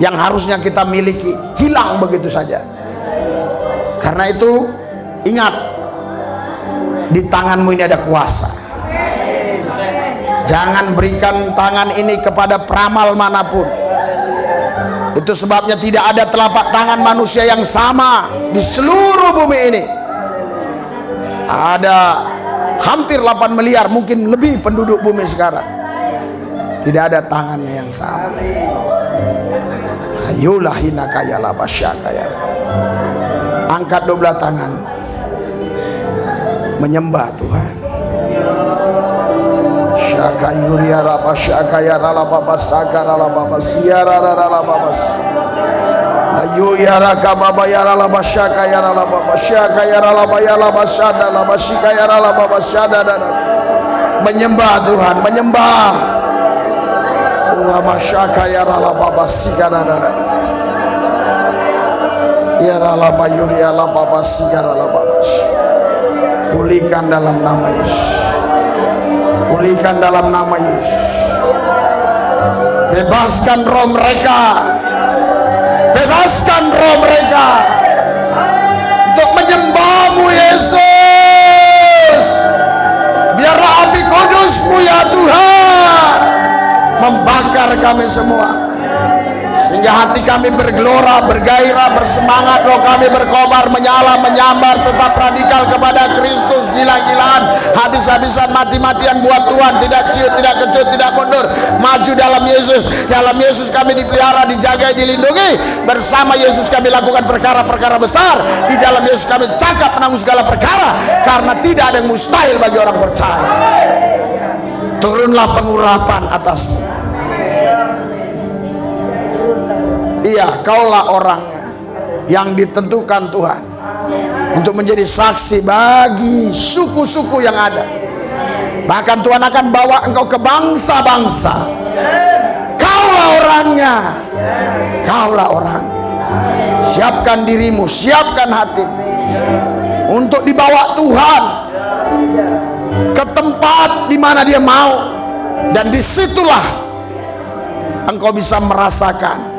yang harusnya kita miliki hilang begitu saja. Karena itu ingat, di tanganmu ini ada kuasa. Jangan berikan tangan ini kepada peramal manapun. Itu sebabnya tidak ada telapak tangan manusia yang sama di seluruh bumi ini. Ada hampir 8 miliar, mungkin lebih penduduk bumi sekarang. Tidak ada tangannya yang sama. Ayolah hinakaya labasyakaya. Angkat 12 tangan, menyembah Tuhan. Syaka yuria labasyakaya lalababasaka lalababasiara lalababas. Ayo ya raka baba ya lalabashaka ya lalababashaka ya lalabaya labashada labashika ya lalababashada. Menyembah Tuhan, menyembah. Ulama syaka ya lalababasika lalababas. Ya ralaba yuria lababasika lalababas. Pulihkan dalam nama Yesus. Pulihkan dalam nama Yesus. Bebaskan roh mereka. Bebaskan roh mereka untuk menyembah-Mu Yesus. Biarlah api kudus-Mu ya Tuhan membakar kami semua, sehingga Sehingga hati kami bergelora, bergairah, bersemangat, roh kami berkobar, menyala, menyambar, tetap radikal kepada Kristus, gila-gilaan, habis-habisan, mati-matian buat Tuhan, tidak ciut, tidak kecut, tidak mundur, maju dalam Yesus. Dalam Yesus kami dipelihara, dijaga, dilindungi. Bersama Yesus kami lakukan perkara-perkara besar. Di dalam Yesus kami cakap menanggung segala perkara, karena tidak ada yang mustahil bagi orang percaya. Turunlah pengurapan atasmu. Iya, kaulah orangnya yang ditentukan Tuhan untuk menjadi saksi bagi suku-suku yang ada. Bahkan Tuhan akan bawa engkau ke bangsa-bangsa. Kaulah orangnya. Kaulah orangnya. Siapkan dirimu, siapkan hatimu untuk dibawa Tuhan ke tempat di mana Dia mau, dan disitulah engkau bisa merasakan,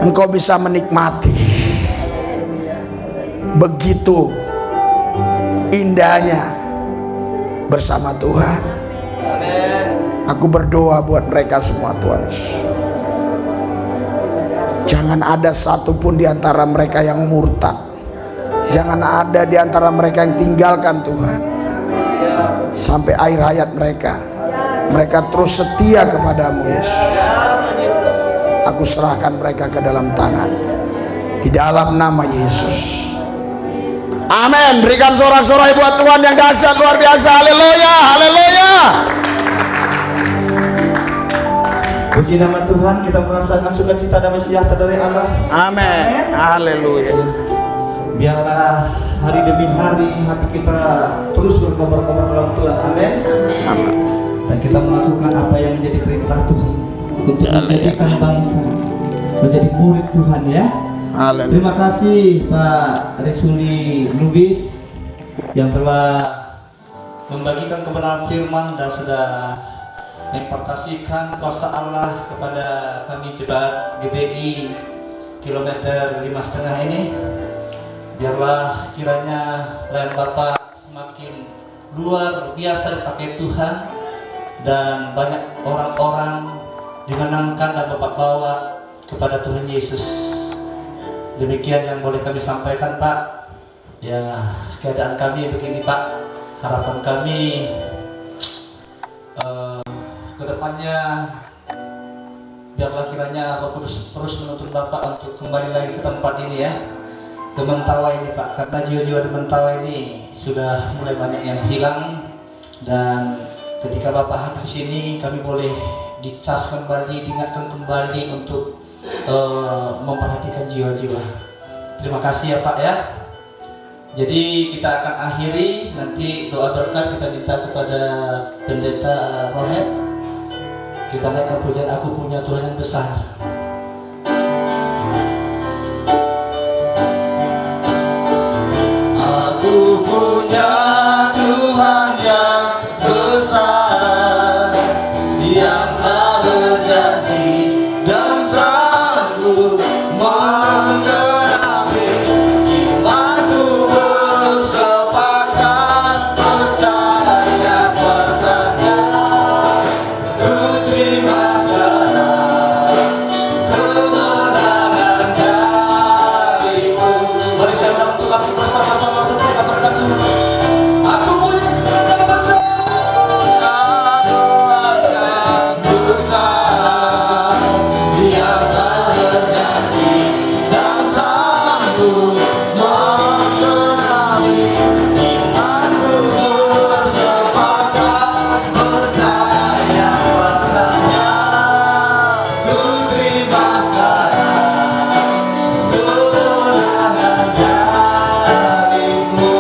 engkau bisa menikmati begitu indahnya bersama Tuhan. Aku berdoa buat mereka semua, Tuhan Yesus. Jangan ada satupun di antara mereka yang murtad. Jangan ada di antara mereka yang tinggalkan Tuhan. Sampai akhir hayat mereka, mereka terus setia kepadamu, Yesus. Aku serahkan mereka ke dalam tangan, di dalam nama Yesus. Amin. Berikan sorak-sorai buat Tuhan yang dahsyat luar biasa. Haleluya, haleluya.
Puji nama Tuhan, kita merasakan sukacita damai sejahtera dari Allah.
Amin. Haleluya.
Biarlah hari demi hari hati kita terus berkobar-kobar dalam Tuhan. Amin.
Amin.
Dan kita melakukan apa yang menjadi perintah Tuhan untuk menjadikan bangsa menjadi murid Tuhan, ya.
Haleluya.
Terima kasih Pak Resuli Lubis yang telah membagikan kebenaran firman dan sudah mempartasikan kuasa Allah kepada kami jemaat GBI kilometer 5,5 ini. Biarlah kiranya pelayan Bapak semakin luar biasa dipakai Tuhan, dan banyak orang-orang dimenangkan dan Bapak bawa kepada Tuhan Yesus. Demikian yang boleh kami sampaikan, Pak. Ya, keadaan kami begini, Pak. Harapan kami kedepannya biarlah kiranya Roh Kudus terus menuntun Bapak untuk kembali lagi ke tempat ini, ya, ke Mentawai ini, Pak, karena jiwa-jiwa di Mentawai ini sudah mulai banyak yang hilang, dan ketika Bapak hadir sini kami boleh dicas kembali, diingatkan kembali untuk memperhatikan jiwa-jiwa. Terima kasih ya Pak, ya. Jadi kita akan akhiri, nanti doa berkat kita minta kepada Pendeta Rohet. Kita naikkan pujian Aku Punya Tuhan Yang Besar.
Aku punya Tuhan yang besar, yang tak berjanji dan sanggup menggenapi imanku, bersepakat percaya kuasa-Nya. Ku terima sekarang kemenangan darimu. Mari saya undang untuk kami bersama-sama untuk berikan berkat Tuhan. Aku punya Tuhan yang besar, yang besar, yang tak berjanji dan sanggup menggenapi imanku, bersepakat percaya kuasa-Nya. Ku terima sekarang kemenangan darimu.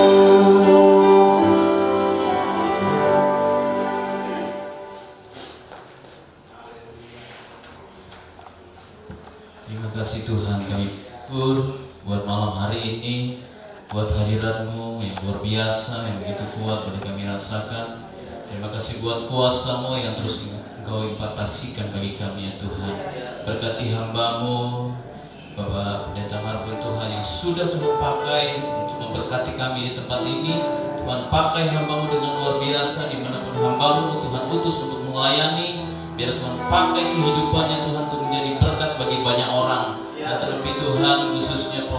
Terima kasih Tuhan, kami bersyukur buat malam hari ini, buat hadirat-Mu yang luar biasa, yang begitu kuat boleh kami rasakan. Terima kasih buat kuasa-Mu yang terus Engkau impartasikan bagi kami, ya Tuhan. Berkati hamba-Mu, Bapak Pendeta Marbun Tuhan, yang sudah Tuhan pakai untuk memberkati kami di tempat ini. Tuhan pakai hamba-Mu dengan luar biasa, dimanapun hamba-Mu Tuhan utus untuk melayani. Biar Tuhan pakai kehidupannya Tuhan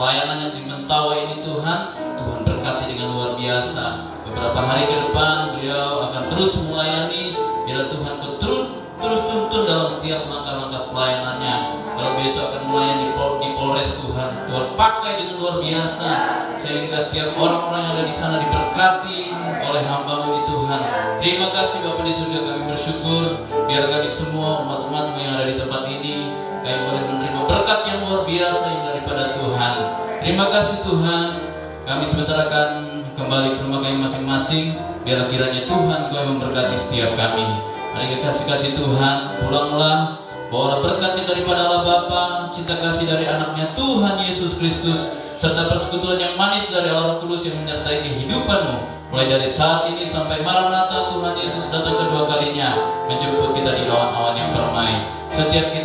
pelayanan yang di Mentawai ini Tuhan, Tuhan berkati dengan luar biasa. Beberapa hari ke depan beliau akan terus melayani, bila Tuhan kau terus tuntun dalam setiap langkah-langkah pelayanannya. Kalau besok akan melayani di Polres Tuhan, Tuhan pakai dengan luar biasa, sehingga setiap orang-orang yang ada di sana diberkati oleh hamba-Mu di Tuhan. Terima kasih Bapa di surga, kami bersyukur, biar kami semua umat-umat-Mu yang ada di tempat ini, kami boleh menerima berkat yang luar biasa yang daripada Tuhan. Terima kasih Tuhan, kami sebentar akan kembali ke rumah kami masing-masing, biarlah kiranya Tuhan Kau memberkati setiap kami. Mari kasih Tuhan, pulanglah, bawalah berkat daripada Allah Bapa, cinta kasih dari anaknya Tuhan Yesus Kristus, serta persekutuan yang manis dari Allah Roh Kudus yang menyertai kehidupanmu, mulai dari saat ini sampai Maranatha Tuhan Yesus datang kedua kalinya, menjemput kita di awan-awan yang permai. Setiap kita